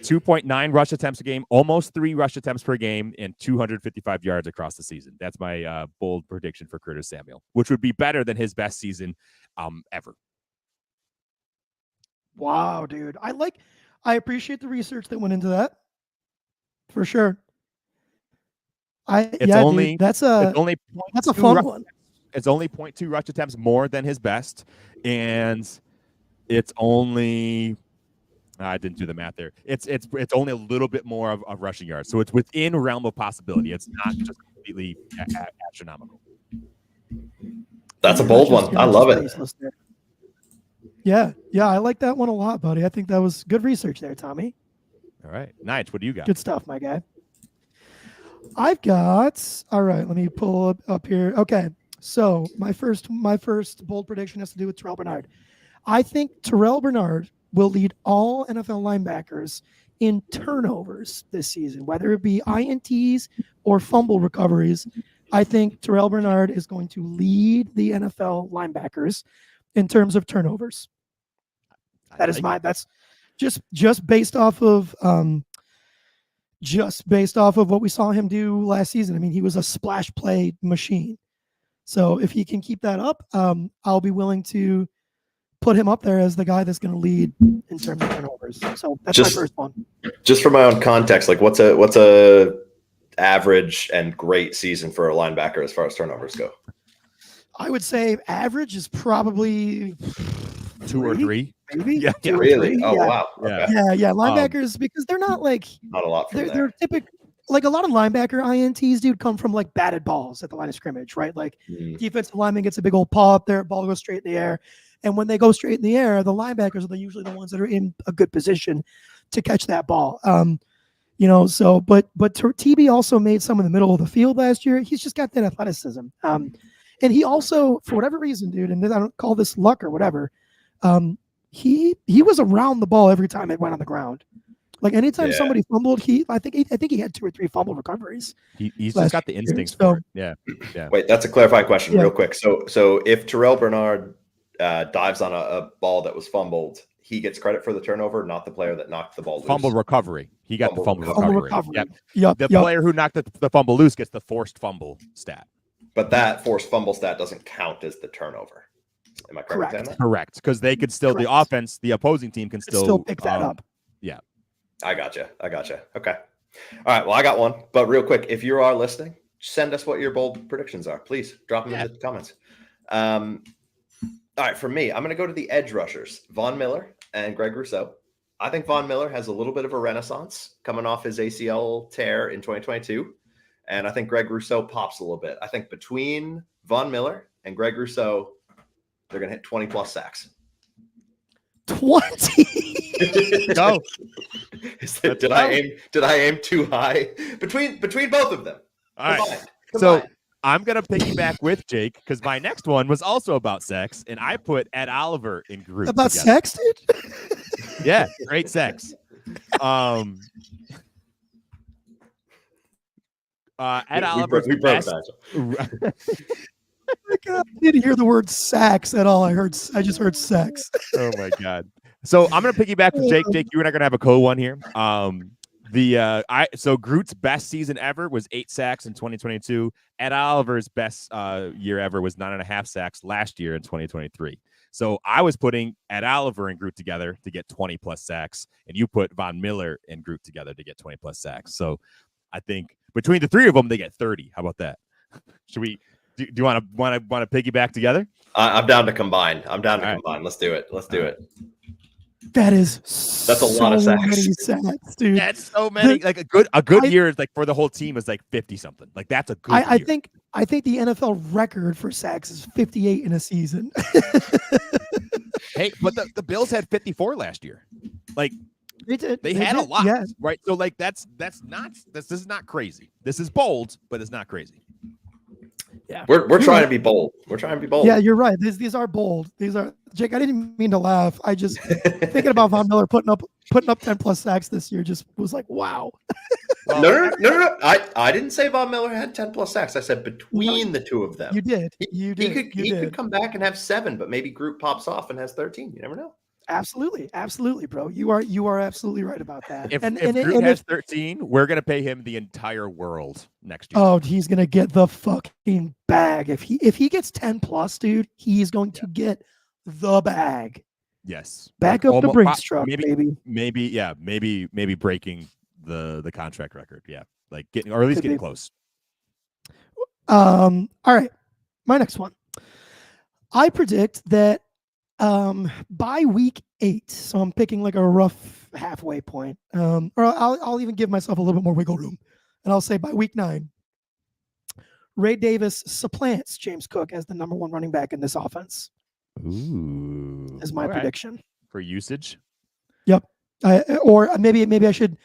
2.9 rush attempts a game, almost 3 rush attempts per game, and 255 yards across the season. That's my bold prediction for Curtis Samuel, which would be better than his best season ever. Wow, dude. I appreciate the research that went into that. For sure. That's a fun one. It's only 0.2 rush attempts more than his best, and it's only I didn't do the math there. It's only a little bit more of rushing yards, so it's within realm of possibility. It's not just completely astronomical. That's a bold one. I love it. Yeah, I like that one a lot, buddy. I think that was good research there, Tommy. All right, Nige, what do you got? Good stuff, my guy. All right, let me pull up here. Okay, so my first bold prediction has to do with Terrell Bernard. I think Terrell Bernard will lead all NFL linebackers in turnovers this season, whether it be INTs or fumble recoveries. I think Terrell Bernard is going to lead the NFL linebackers in terms of turnovers. That's just based off of what we saw him do last season. I mean, he was a splash play machine. So if he can keep that up, I'll be willing to put him up there as the guy that's going to lead in terms of turnovers. So that's my first one. Just for my own context, like what's a average and great season for a linebacker as far as turnovers go? I would say average is probably 2 or 3. Maybe. Yeah, really? Oh, wow. Okay. Yeah. Linebackers, because they're not like not a lot. They're typical. Like a lot of linebacker INTs, dude, come from like batted balls at the line of scrimmage, right? Like defensive lineman gets a big old paw up there, ball goes straight in the air. And when they go straight in the air, the linebackers are usually the ones that are in a good position to catch that ball. But TB also made some in the middle of the field last year. He's just got that athleticism. And he also, for whatever reason, dude, and I don't call this luck or whatever, he was around the ball every time it went on the ground. Like anytime somebody fumbled, I think he had 2 or 3 fumble recoveries. He's just got the instincts for it. Yeah. Wait, that's a clarifying question, real quick. So if Terrell Bernard dives on a ball that was fumbled, he gets credit for the turnover, not the player that knocked the ball loose. Fumble recovery. He got the fumble recovery. Yep. The player who knocked the fumble loose gets the forced fumble stat. But that forced fumble stat doesn't count as the turnover. Am I correct? Correct. Because they could still, the offense, the opposing team can still pick that up. Yeah. I gotcha. Okay. All right. Well, I got one. But real quick, if you are listening, send us what your bold predictions are. Please drop them in the comments. All right. For me, I'm going to go to the edge rushers, Von Miller and Greg Rousseau. I think Von Miller has a little bit of a renaissance coming off his ACL tear in 2022. And I think Greg Rousseau pops a little bit. I think between Von Miller and Greg Rousseau, they're going to hit 20 plus sacks. 20. Go. Did I aim too high? Between both of them. All right. So I'm gonna piggyback with Jake because my next one was also about sex, and I put Ed Oliver in group. About sex, dude? Yeah, great sex. Ed Oliver's best. I didn't hear the word sax at all. I just heard sex. Oh my god. So I'm gonna piggyback with Jake. Jake, you and I are gonna have a co-one here. So Groot's best season ever was 8 sacks in 2022. Ed Oliver's best year ever was 9.5 sacks last year in 2023. So I was putting Ed Oliver and Groot together to get 20 plus sacks, and you put Von Miller and Groot together to get 20 plus sacks. So I think between the 3 of them, they get 30. How about that? Should we? Do you want to piggyback together? I'm down to combine. Let's do it. That's a lot of sacks. Many sacks, dude. That's so many. Like a good year is like for the whole team is like 50 something. Like that's a good year. I think the NFL record for sacks is 58 in a season. Hey, but the Bills had 54 last year. Like they had a lot, right? So like this is not crazy. This is bold, but it's not crazy. Yeah, we're trying to be bold. Yeah, you're right. These are bold. These are Jake. I didn't mean to laugh. I just thinking about Von Miller putting up 10 plus sacks this year just was like, wow. No. I didn't say Von Miller had 10 plus sacks. I said between the 2 of them. You did. He could come back and have 7, but maybe Groot pops off and has 13. You never know. Absolutely, bro. You are absolutely right about that. If Groot has 13, we're gonna pay him the entire world next year. Oh, he's gonna get the fucking bag. If he gets 10 plus, dude, he's going to get the bag. Yes. Back up the Brinks truck, baby. Maybe breaking the contract record. Yeah. Like getting or at least getting close. All right. My next one. I predict that by week 8, so I'm picking like a rough halfway point, or I'll even give myself a little bit more wiggle room, and I'll say by week 9, Ray Davis supplants James Cook as the number 1 running back in this offense. Ooh, is my prediction for usage. Yep, or maybe I should.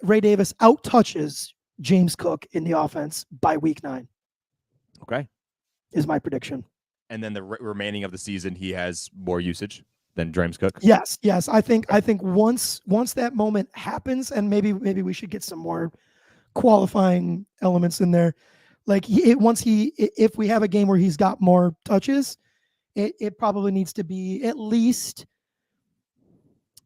Ray Davis out touches James Cook in the offense by week 9. Okay, is my prediction. And then the remaining of the season, he has more usage than James Cook. Yes. I think once that moment happens, and maybe we should get some more qualifying elements in there. Like if we have a game where he's got more touches, it probably needs to be at least.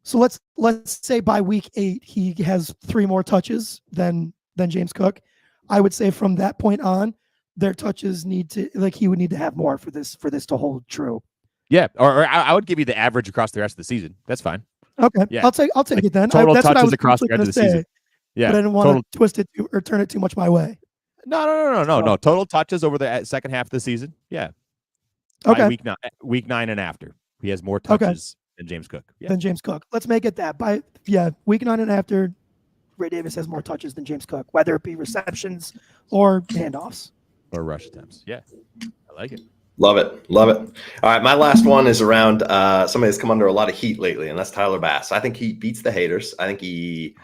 So let's say by week 8 he has 3 more touches than James Cook. I would say from that point on, their touches need to, like, he would need to have more for this to hold true. Yeah, or I would give you the average across the rest of the season. That's fine. Okay, yeah, I'll take like it then. Total That's touches what I was across the rest of the season. Yeah, but I didn't want to twist it or turn it too much my way. No. Total touches over the second half of the season. Yeah. Okay. By week 9 and after, he has more touches than James Cook. Yeah. Than James Cook. Let's make it that. Week 9 and after, Ray Davis has more touches than James Cook, whether it be receptions or handoffs or rush attempts. Yeah, I like it. Love it. All right, my last one is around somebody that's come under a lot of heat lately, and that's Tyler Bass. I think he beats the haters. I think he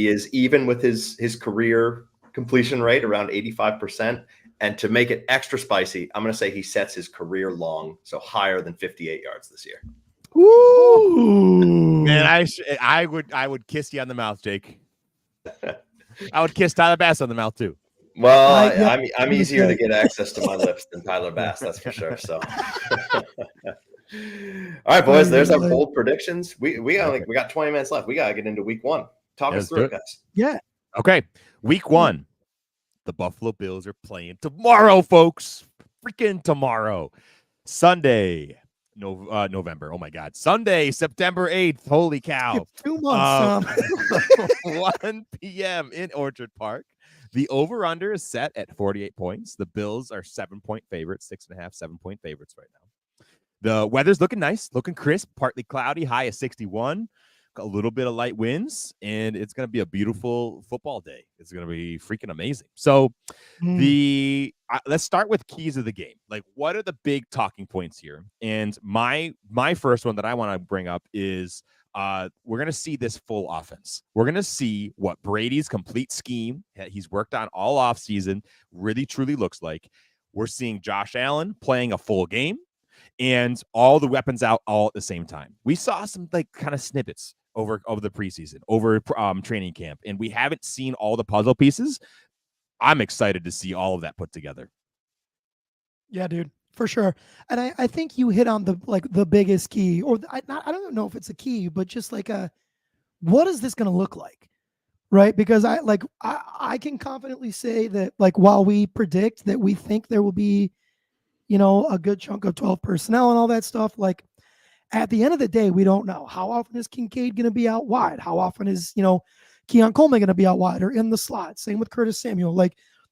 is even with his career completion rate around 85%. And to make it extra spicy, I'm going to say he sets his career long, so higher than 58 yards this year. Ooh, man, I would kiss you on the mouth, Jake. I would kiss Tyler Bass on the mouth too. Well, I'm easier to get access to my lips than Tyler Bass, that's for sure. So, all right, boys, there's our bold predictions. We got 20 minutes left. We gotta get into week 1. Talk us through it, guys. Yeah. Okay, week 1. The Buffalo Bills are playing tomorrow, folks. Freaking tomorrow, Sunday. November. Oh my God. Sunday, September 8th. Holy cow. 2 months. 1 p.m. in Orchard Park. The over-under is set at 48 points. The Bills are 7-point favorites, 6.5, 7-point favorites right now. The weather's looking nice, looking crisp, partly cloudy, high of 61. A little bit of light winds, and it's going to be a beautiful football day. It's going to be freaking amazing. So let's start with keys of the game. Like, what are the big talking points here? And my first one that I want to bring up is we're going to see this full offense. We're going to see what Brady's complete scheme that he's worked on all offseason really, truly looks like. We're seeing Josh Allen playing a full game and all the weapons out all at the same time. We saw some kind of snippets over the preseason, over training camp, and we haven't seen all the puzzle pieces. I'm excited to see all of that put together. Yeah, dude, for sure. And I think you hit on the biggest key, or I don't know if it's a key, but just what is this going to look like? Right? Because I can confidently say that, while we predict that we think there will be, a good chunk of 12 personnel and all that stuff, at the end of the day, we don't know. How often is Kincaid going to be out wide? How often is, Keon Coleman going to be out wide or in the slot? Same with Curtis Samuel. You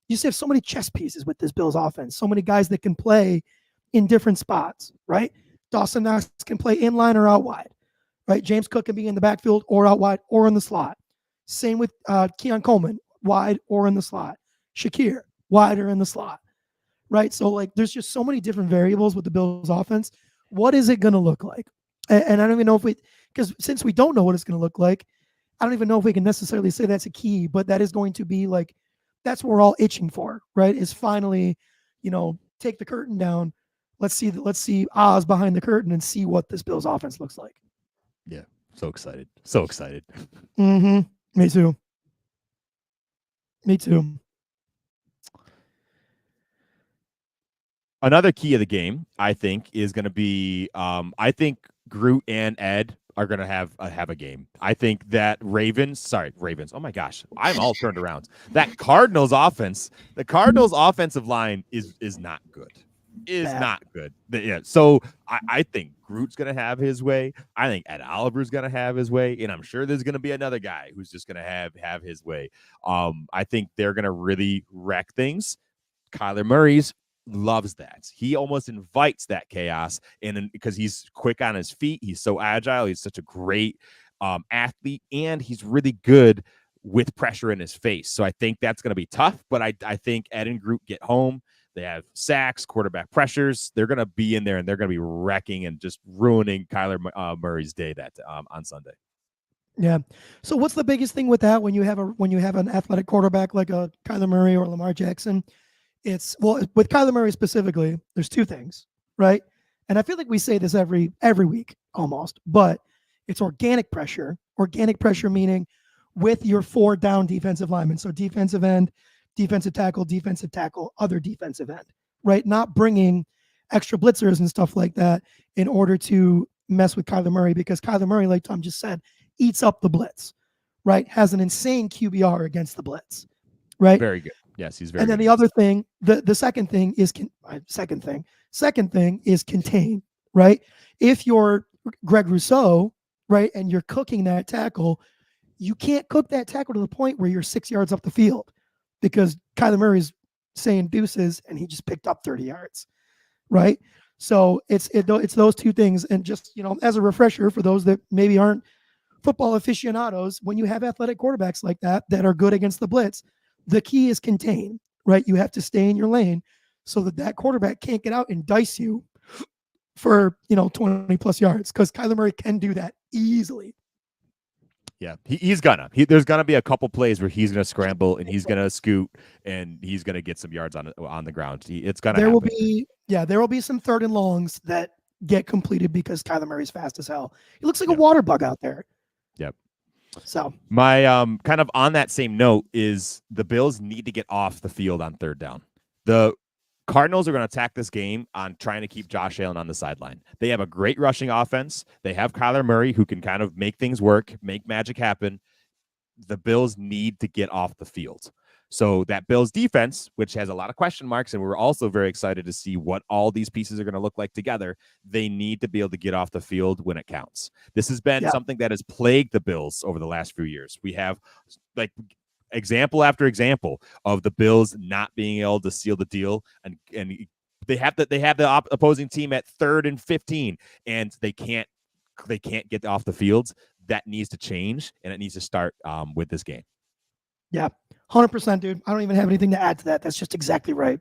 just have so many chess pieces with this Bills offense. So many guys that can play in different spots, right? Dawson Knox can play inline or out wide, right? James Cook can be in the backfield or out wide or in the slot. Same with Keon Coleman, wide or in the slot. Shakir, wide or in the slot, right? So, there's just so many different variables with the Bills offense. What is it going to look like? And I don't even know because since we don't know what it's going to look like, I don't even know if we can necessarily say that's a key, but that is going to be that's what we're all itching for, right? Is finally, take the curtain down. Let's see Oz behind the curtain and see what this Bills offense looks like. Yeah. So excited. So excited. Mm-hmm. Me too. Another key of the game, I think, is going to be, I think Groot and Ed are going to have a game. I think that Ravens. Oh my gosh, I'm all turned around. That Cardinals offense, the Cardinals offensive line is not good. Not good. Yeah. So I think Groot's going to have his way. I think Ed Oliver's going to have his way, and I'm sure there's going to be another guy who's just going to have his way. I think they're going to really wreck things. Kyler Murray's loves that. He almost invites that chaos, and because he's quick on his feet, he's so agile, he's such a great athlete, and he's really good with pressure in his face. So I think that's going to be tough, but I think Ed and Groot get home. They have sacks, quarterback pressures. They're going to be in there, and they're going to be wrecking and just ruining Kyler Murray's day on Sunday. Yeah. So what's the biggest thing with that when you have an athletic quarterback like a Kyler Murray or Lamar Jackson? With Kyler Murray specifically, there's 2 things, right? And I feel like we say this every week almost, but it's organic pressure. Organic pressure meaning with your 4 down defensive linemen. So defensive end, defensive tackle, other defensive end, right? Not bringing extra blitzers and stuff like that in order to mess with Kyler Murray, because Kyler Murray, like Tom just said, eats up the blitz, right? Has an insane QBR against the blitz, right? Very good. Yes, he's very good. And then the other thing, the second thing is contain, right? If you're Greg Rousseau, right, and you're cooking that tackle, you can't cook that tackle to the point where you're 6 yards up the field, because Kyler Murray's saying deuces and he just picked up 30 yards, right? So it's those two things. And just, as a refresher for those that maybe aren't football aficionados, when you have athletic quarterbacks like that are good against the blitz, the key is contain, right? You have to stay in your lane so that quarterback can't get out and dice you for 20 plus yards, because Kyler Murray can do that easily. Yeah, there's gonna be a couple plays where he's gonna scramble and he's gonna scoot and he's gonna get some yards on the ground. It's gonna happen. There will be some 3rd and longs that get completed because Kyler Murray's fast as hell. He looks like a water bug out there. Yep. So my kind of on that same note is the Bills need to get off the field on 3rd down. The Cardinals are going to attack this game on trying to keep Josh Allen on the sideline. They have a great rushing offense. They have Kyler Murray, who can kind of make things work, make magic happen. The Bills need to get off the field. So that Bills defense, which has a lot of question marks, and we're also very excited to see what all these pieces are going to look like together, they need to be able to get off the field when it counts. This has been something that has plagued the Bills over the last few years. We have example after example of the Bills not being able to seal the deal, and they have the opposing team at 3rd and 15, and they can't get off the field. That needs to change, and it needs to start with this game. Yeah, 100%, dude. I don't even have anything to add to that. That's just exactly right.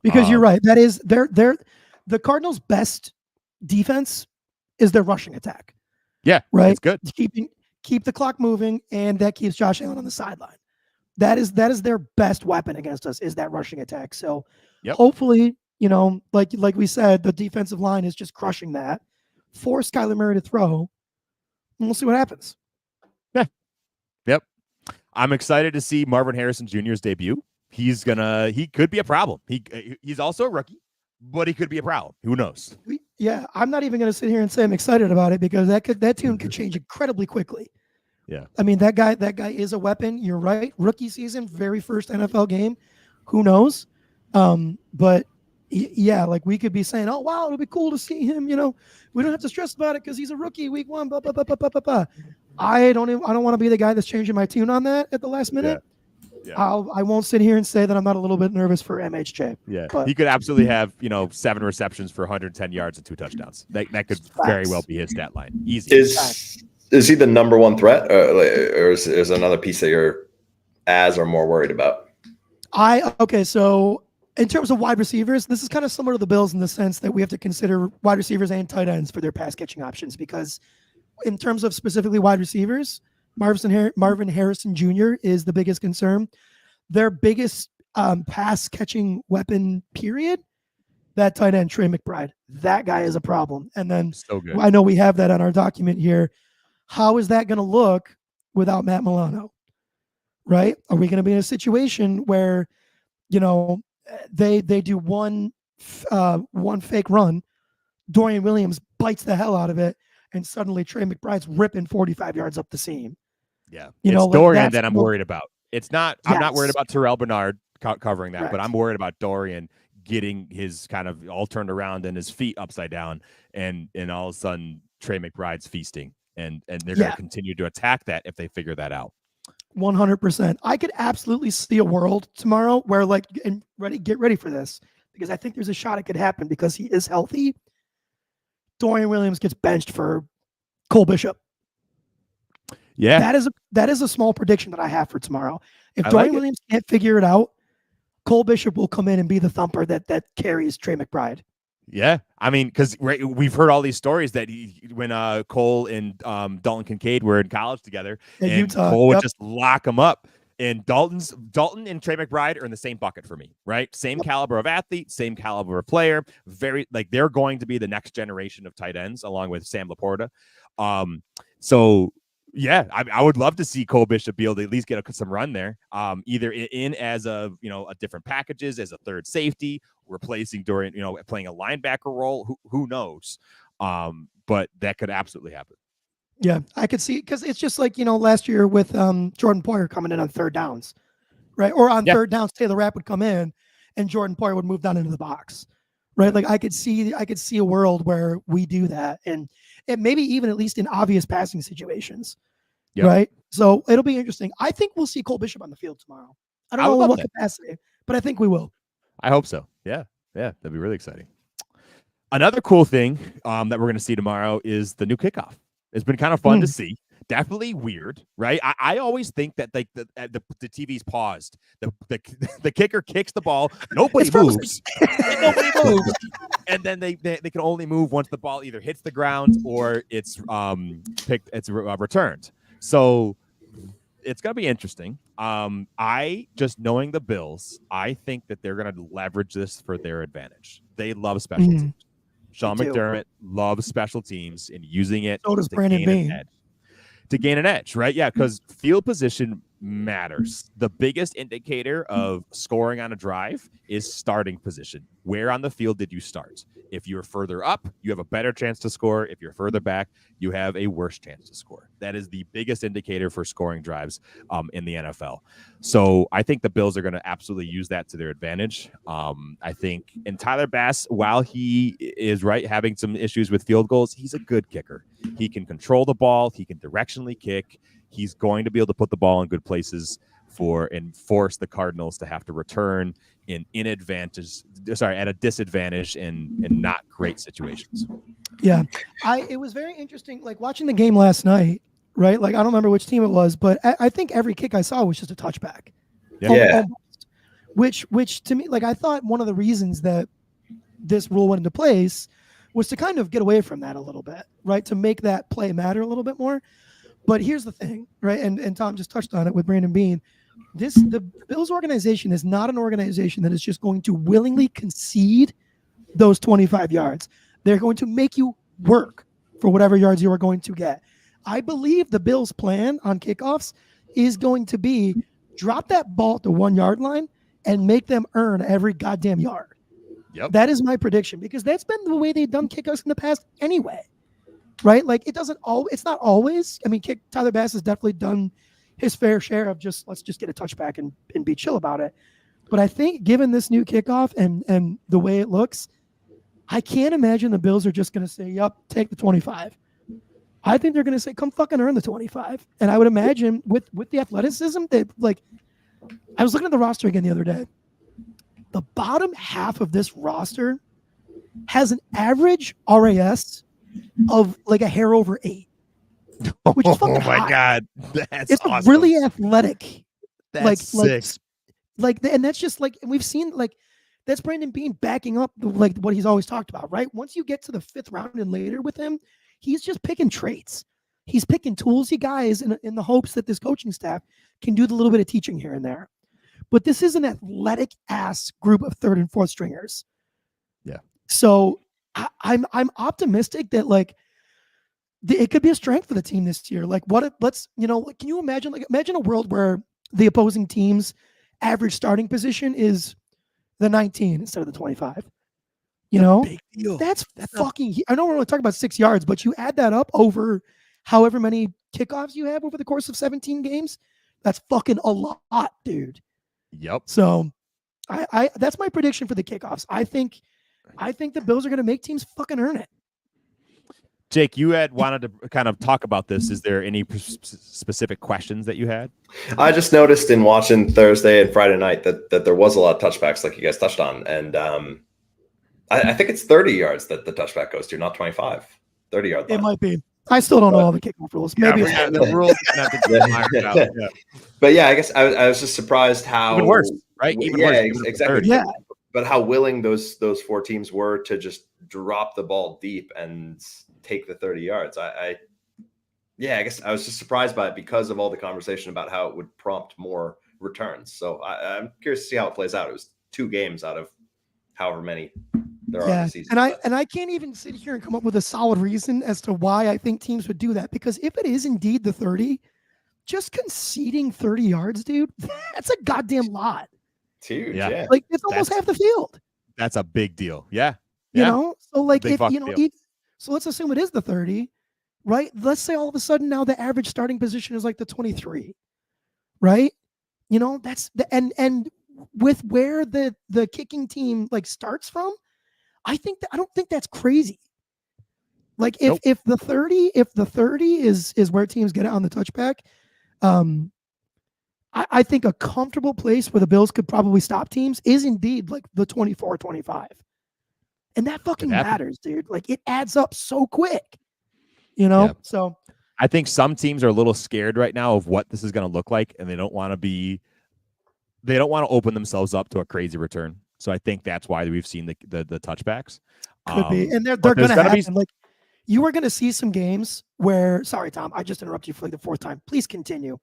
Because you're right. That is the Cardinals' best defense is their rushing attack. Yeah, right. It's good. Keep the clock moving, and that keeps Josh Allen on the sideline. That is their best weapon against us, is that rushing attack. So hopefully, like we said, the defensive line is just crushing that. Force Kyler Murray to throw, and we'll see what happens. Yeah. Yep. I'm excited to see Marvin Harrison Jr.'s debut. He could be a problem. He's also a rookie, but he could be a problem. Who knows? Yeah, I'm not even going to sit here and say I'm excited about it, because that tune could change incredibly quickly. Yeah. I mean, that guy is a weapon. You're right. Rookie season, very first NFL game. Who knows? But yeah, like we could be saying, oh, wow, it'll be cool to see him. We don't have to stress about it because he's a rookie week 1. Blah, blah, blah, blah, blah, blah, blah. I don't want to be the guy that's changing my tune on that at the last minute. Yeah. I won't sit here and say that I'm not a little bit nervous for MHJ. Yeah, but he could absolutely have 7 receptions for 110 yards and 2 touchdowns. That could very well be his stat line. Easy. Is he the number 1 threat, or is another piece that you're as or more worried about? So in terms of wide receivers, this is kind of similar to the Bills in the sense that we have to consider wide receivers and tight ends for their pass catching options, because in terms of specifically wide receivers, Marvin Harrison Jr. is the biggest concern. Their biggest pass catching weapon, period, that tight end, Trey McBride. That guy is a problem. And then so good. I know we have that on our document here. How is that going to look without Matt Milano? Right? Are we going to be in a situation where, they do one fake run, Dorian Williams bites the hell out of it, and suddenly Trey McBride's ripping 45 yards up the seam? Yeah. It's Dorian that I'm worried about. It's not, yes. I'm not worried about Terrell Bernard covering that, Correct. But I'm worried about Dorian getting his kind of all turned around and his feet upside down, and all of a sudden Trey McBride's feasting, and they're going to continue to attack that if they figure that out. 100%. I could absolutely see a world tomorrow where get ready for this, because I think there's a shot it could happen because he is healthy. Dorian Williams gets benched for Cole Bishop. Yeah. That is a small prediction that I have for tomorrow. If Dorian Williams can't figure it out, Cole Bishop will come in and be the thumper that carries Trey McBride. Yeah, I mean, because we've heard all these stories that when Cole and Dalton Kincaid were in college together, and Utah, Cole would just lock them up. And Dalton and Trey McBride are in the same bucket for me, right? Same caliber of athlete, same caliber of player. They're going to be the next generation of tight ends, along with Sam Laporta. So Yeah, I would love to see Cole Bishop be able to at least get some run there, either in as a a different packages as a third safety, replacing during playing a linebacker role. Who knows? But that could absolutely happen. Yeah, I could see because it's just like last year with Jordan Poyer coming in on third downs, right? Or on third downs, Taylor Rapp would come in, and Jordan Poyer would move down into the box, right? Like I could see a world where we do that, and maybe even at least in obvious passing situations. Yep. Right. So it'll be interesting. I think we'll see Cole Bishop on the field tomorrow. I don't know in what capacity, but I think we will. I hope so. Yeah. That'd be really exciting. Another cool thing that we're going to see tomorrow is the new kickoff. It's been kind of fun to see. Definitely weird, right? I always think that like the TV's paused. The kicker kicks the ball. Nobody moves. Nobody moves. And then they can only move once the ball either hits the ground or it's returned. So it's gonna be interesting. I just knowing the Bills, I think that they're gonna leverage this for their advantage. They love special teams. Sean McDermott loves special teams and using it so does Brandon Beane. To gain an edge, right? Yeah, because field position matters. The biggest indicator of scoring on a drive is starting position. Where on the field did you start? If you're further up, you have a better chance to score. If you're further back, you have a worse chance to score. That is the biggest indicator for scoring drives in the NFL. So I think the Bills are going to absolutely use that to their advantage. I think, and Tyler Bass, while he is having some issues with field goals, he's a good kicker. He can control the ball. He can directionally kick. He's going to be able to put the ball in good places and force the Cardinals to have to return at a disadvantage in not great situations. Yeah. It was very interesting, like watching the game last night, right? Like I don't remember which team it was, but I think every kick I saw was just a touchback. Yeah. Which to me, like I thought one of the reasons that this rule went into place was to kind of get away from that a little bit, right? To make that play matter a little bit more. But here's the thing, right? And Tom just touched on it with Brandon Beane. The Bills organization is not an organization that is just going to willingly concede those 25 yards. They're going to make you work for whatever yards you are going to get. I believe the Bills' plan on kickoffs is going to be drop that ball at the 1 yard line and make them earn every goddamn yard. Yep. That is my prediction because that's been the way they've done kickoffs in the past anyway. Right? Like it's not always. I mean, Tyler Bass has definitely done his fair share of let's just get a touchback and be chill about it. But I think given this new kickoff and the way it looks, I can't imagine the Bills are just going to say, yep, take the 25. I think they're going to say, come fucking earn the 25. And I would imagine with the athleticism, I was looking at the roster again the other day. The bottom half of this roster has an average RAS of like a hair over 8, which is fucking high. God, it's awesome. Really athletic. That's sick. And that's just like, and we've seen that's Brandon Beane backing up what he's always talked about, right? Once you get to the 5th round and later with him, he's just picking traits. He's picking toolsy guys in the hopes that this coaching staff can do the little bit of teaching here and there. But this is an athletic ass group of 3rd and 4th stringers. Yeah. So I'm optimistic that it could be a strength for the team this year. Can you imagine a world where the opposing team's average starting position is the 19 instead of the 25? Big deal. That's fucking. I don't want to talk about 6 yards, but you add that up over however many kickoffs you have over the course of 17 games. That's fucking a lot, dude. Yep. So, I that's my prediction for the kickoffs. I think the Bills are going to make teams fucking earn it. Jake, you had wanted to kind of talk about this. Is there any specific questions that you had? I just noticed in watching Thursday and Friday night that there was a lot of touchbacks, like you guys touched on, and I think it's 30 yards that the touchback goes to, not 25. 30-yard line. It might be. I still don't know all the kickoff rules. Maybe the rules. But yeah, I guess I was just surprised how even worse, right? Even worse. Exactly. Yeah. But how willing those 4 teams were to just drop the ball deep and take the 30 yards. I guess I was just surprised by it because of all the conversation about how it would prompt more returns. So I'm curious to see how it plays out. It was 2 games out of however many There are seasons. And I can't even sit here and come up with a solid reason as to why I think teams would do that. Because if it is indeed the 30, just conceding 30 yards, dude, that's a goddamn lot. It's huge, yeah. Like it's almost half the field. That's a big deal. Yeah. You know, so like big if you know, so let's assume it is the 30, right? Let's say all of a sudden now the average starting position is like the 23, right? You know, that's the and with where the kicking team like starts from, I don't think that's crazy. Like if the 30 is where teams get it on the touchback, I think a comfortable place where the Bills could probably stop teams is indeed like the 24, 25. And that fucking matters, dude. Like it adds up so quick, you know? Yeah. So I think some teams are a little scared right now of what this is going to look like, and they don't want to open themselves up to a crazy return. So I think that's why we've seen the touchbacks. Could be. And they're going to happen. Like you are going to see some games where, sorry, Tom, I just interrupted you for like the fourth time. Please continue.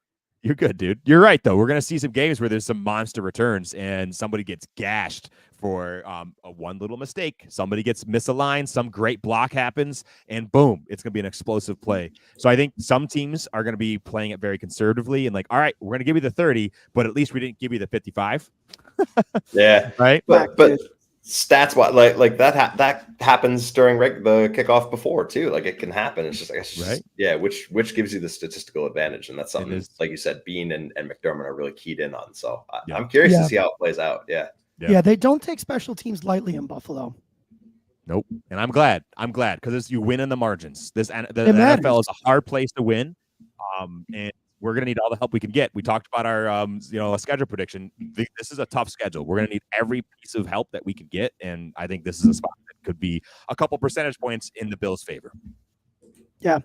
You're good, dude. You're right, though. We're going to see some games where there's some monster returns and somebody gets gashed for a one little mistake. Somebody gets misaligned. Some great block happens, and boom, it's going to be an explosive play. So I think some teams are going to be playing it very conservatively and like, all right, we're going to give you the 30, but at least we didn't give you the 55. Yeah. Right. But stats, like that happens during the kickoff before too. Like it can happen. It's just right. Yeah. Which gives you the statistical advantage, and that's something like you said, Bean and McDermott are really keyed in on. So I'm curious to see how it plays out. Yeah. They don't take special teams lightly in Buffalo. Nope. And I'm glad because you win in the margins. The NFL is a hard place to win. And we're going to need all the help we can get. We talked about our, a schedule prediction. This is a tough schedule. We're going to need every piece of help that we can get. And I think this is a spot that could be a couple percentage points in the Bills' favor. Yeah.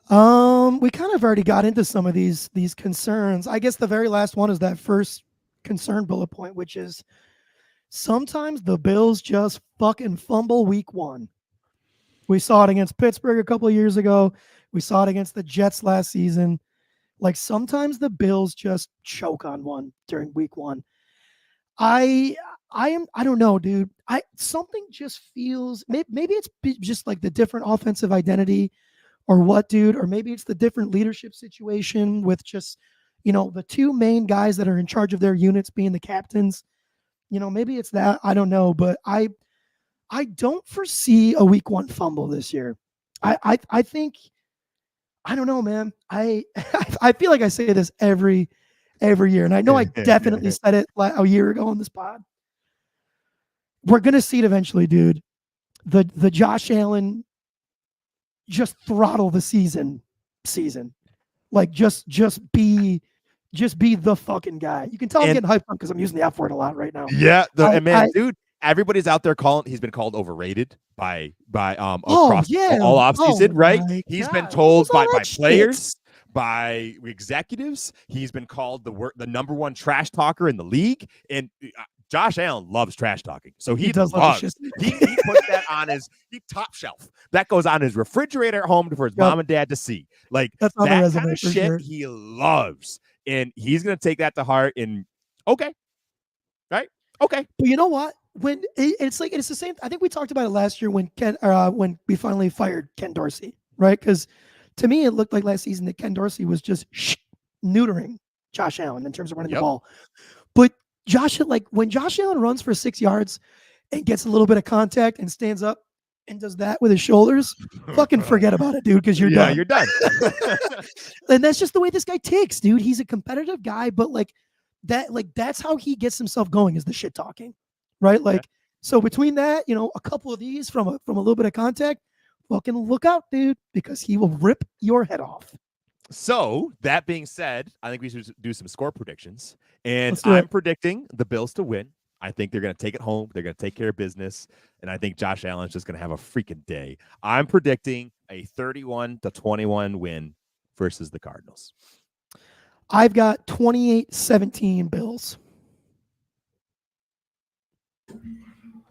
We kind of already got into some of these concerns. I guess the very last one is that first concern bullet point, which is sometimes the Bills just fucking fumble week one. We saw it against Pittsburgh a couple of years ago. We saw it against the Jets last season. Like sometimes the Bills just choke on one during week one. I don't know, dude. Something just feels, maybe it's just like the different offensive identity or what, dude, or maybe it's the different leadership situation with just, the two main guys that are in charge of their units being the captains. Maybe it's that. I don't know, but I don't foresee a week one fumble this year. I think, I don't know, man. I feel like I say this every year, and I know I definitely said it a year ago on this pod. We're gonna see it eventually, dude. The Josh Allen just throttle the season, like just be the fucking guy. You can tell I'm getting hyped on because I'm using the F word a lot right now. Yeah, dude. Everybody's out there he's been called overrated by across all offseason, right? He's been told by players, by executives. He's been called the number one trash talker in the league. And Josh Allen loves trash talking. So he does love it. He puts that on his top shelf. That goes on his refrigerator at home for his mom and dad to see. Like that's that kind of shit he loves. And he's gonna take that to heart and okay. Right? Okay. But you know what? When it's the same. I think we talked about it last year when when we finally fired Ken Dorsey, right? Because to me, it looked like last season that Ken Dorsey was just neutering Josh Allen in terms of running the ball. But when Josh Allen runs for 6 yards and gets a little bit of contact and stands up and does that with his shoulders, fucking forget about it, dude, because you're done. You're done. And that's just the way this guy ticks, dude. He's a competitive guy, but that's how he gets himself going, is the shit talking. Right? So between that, a couple of these from a little bit of contact, fucking look out, dude, because he will rip your head off. So that being said, I think we should do some score predictions. And I'm predicting the Bills to win. I think they're going to take it home. They're going to take care of business. And I think Josh Allen's just going to have a freaking day. I'm predicting a 31-21 win versus the Cardinals. I've got 28-17 Bills.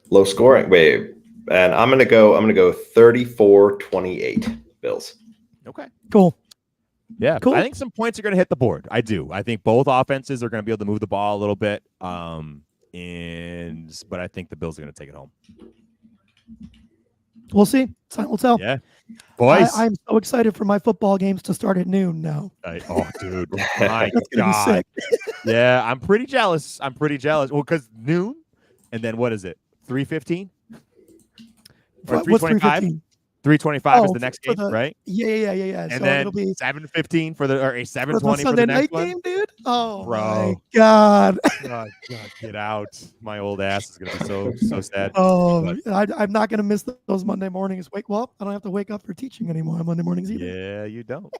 Low scoring. Wait, and I'm gonna go 34-28 Bills. Okay. Cool. Yeah. Cool. I think some points are gonna hit the board. I do. I think both offenses are gonna be able to move the ball a little bit. But I think the Bills are gonna take it home. We'll see. Time will tell. Yeah. Boys. I'm so excited for my football games to start at noon now. Oh, dude. My That's going to be sick. Yeah, I'm pretty jealous. Well, because noon, and then what is it? 3:15? Or 3:25? 3:25 is the next game, right? Yeah. And so then it'll be 7:15 or 7:20 for the Sunday next night game, dude. Oh, bro! my God. God, get out! My old ass is gonna be so sad. Oh, I'm not gonna miss those Monday mornings. I don't have to wake up for teaching anymore on Monday mornings either. Yeah, you don't. All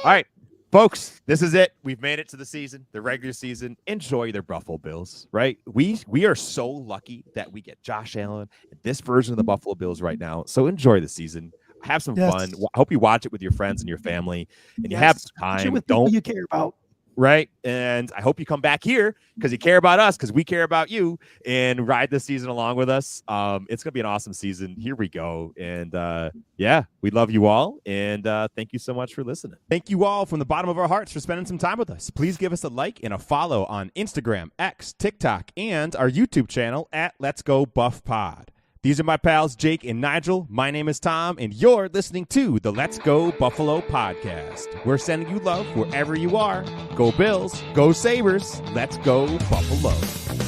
right, folks, this is it. We've made it to the season, the regular season. Enjoy their Buffalo Bills, right? We are so lucky that we get Josh Allen and this version of the Buffalo Bills right now. So enjoy the season. Have some fun. I hope you watch it with your friends and your family, and you have some time. Watch it with people you care about. Right. And I hope you come back here because you care about us, because we care about you, and ride this season along with us. It's going to be an awesome season. Here we go. And yeah, we love you all. And thank you so much for listening. Thank you all from the bottom of our hearts for spending some time with us. Please give us a like and a follow on Instagram, X, TikTok, and our YouTube channel at Let's Go Buff Pod. These are my pals, Jake and Nigel. My name is Tom, and you're listening to the Let's Go Buffalo podcast. We're sending you love wherever you are. Go Bills, go Sabres, let's go Buffalo.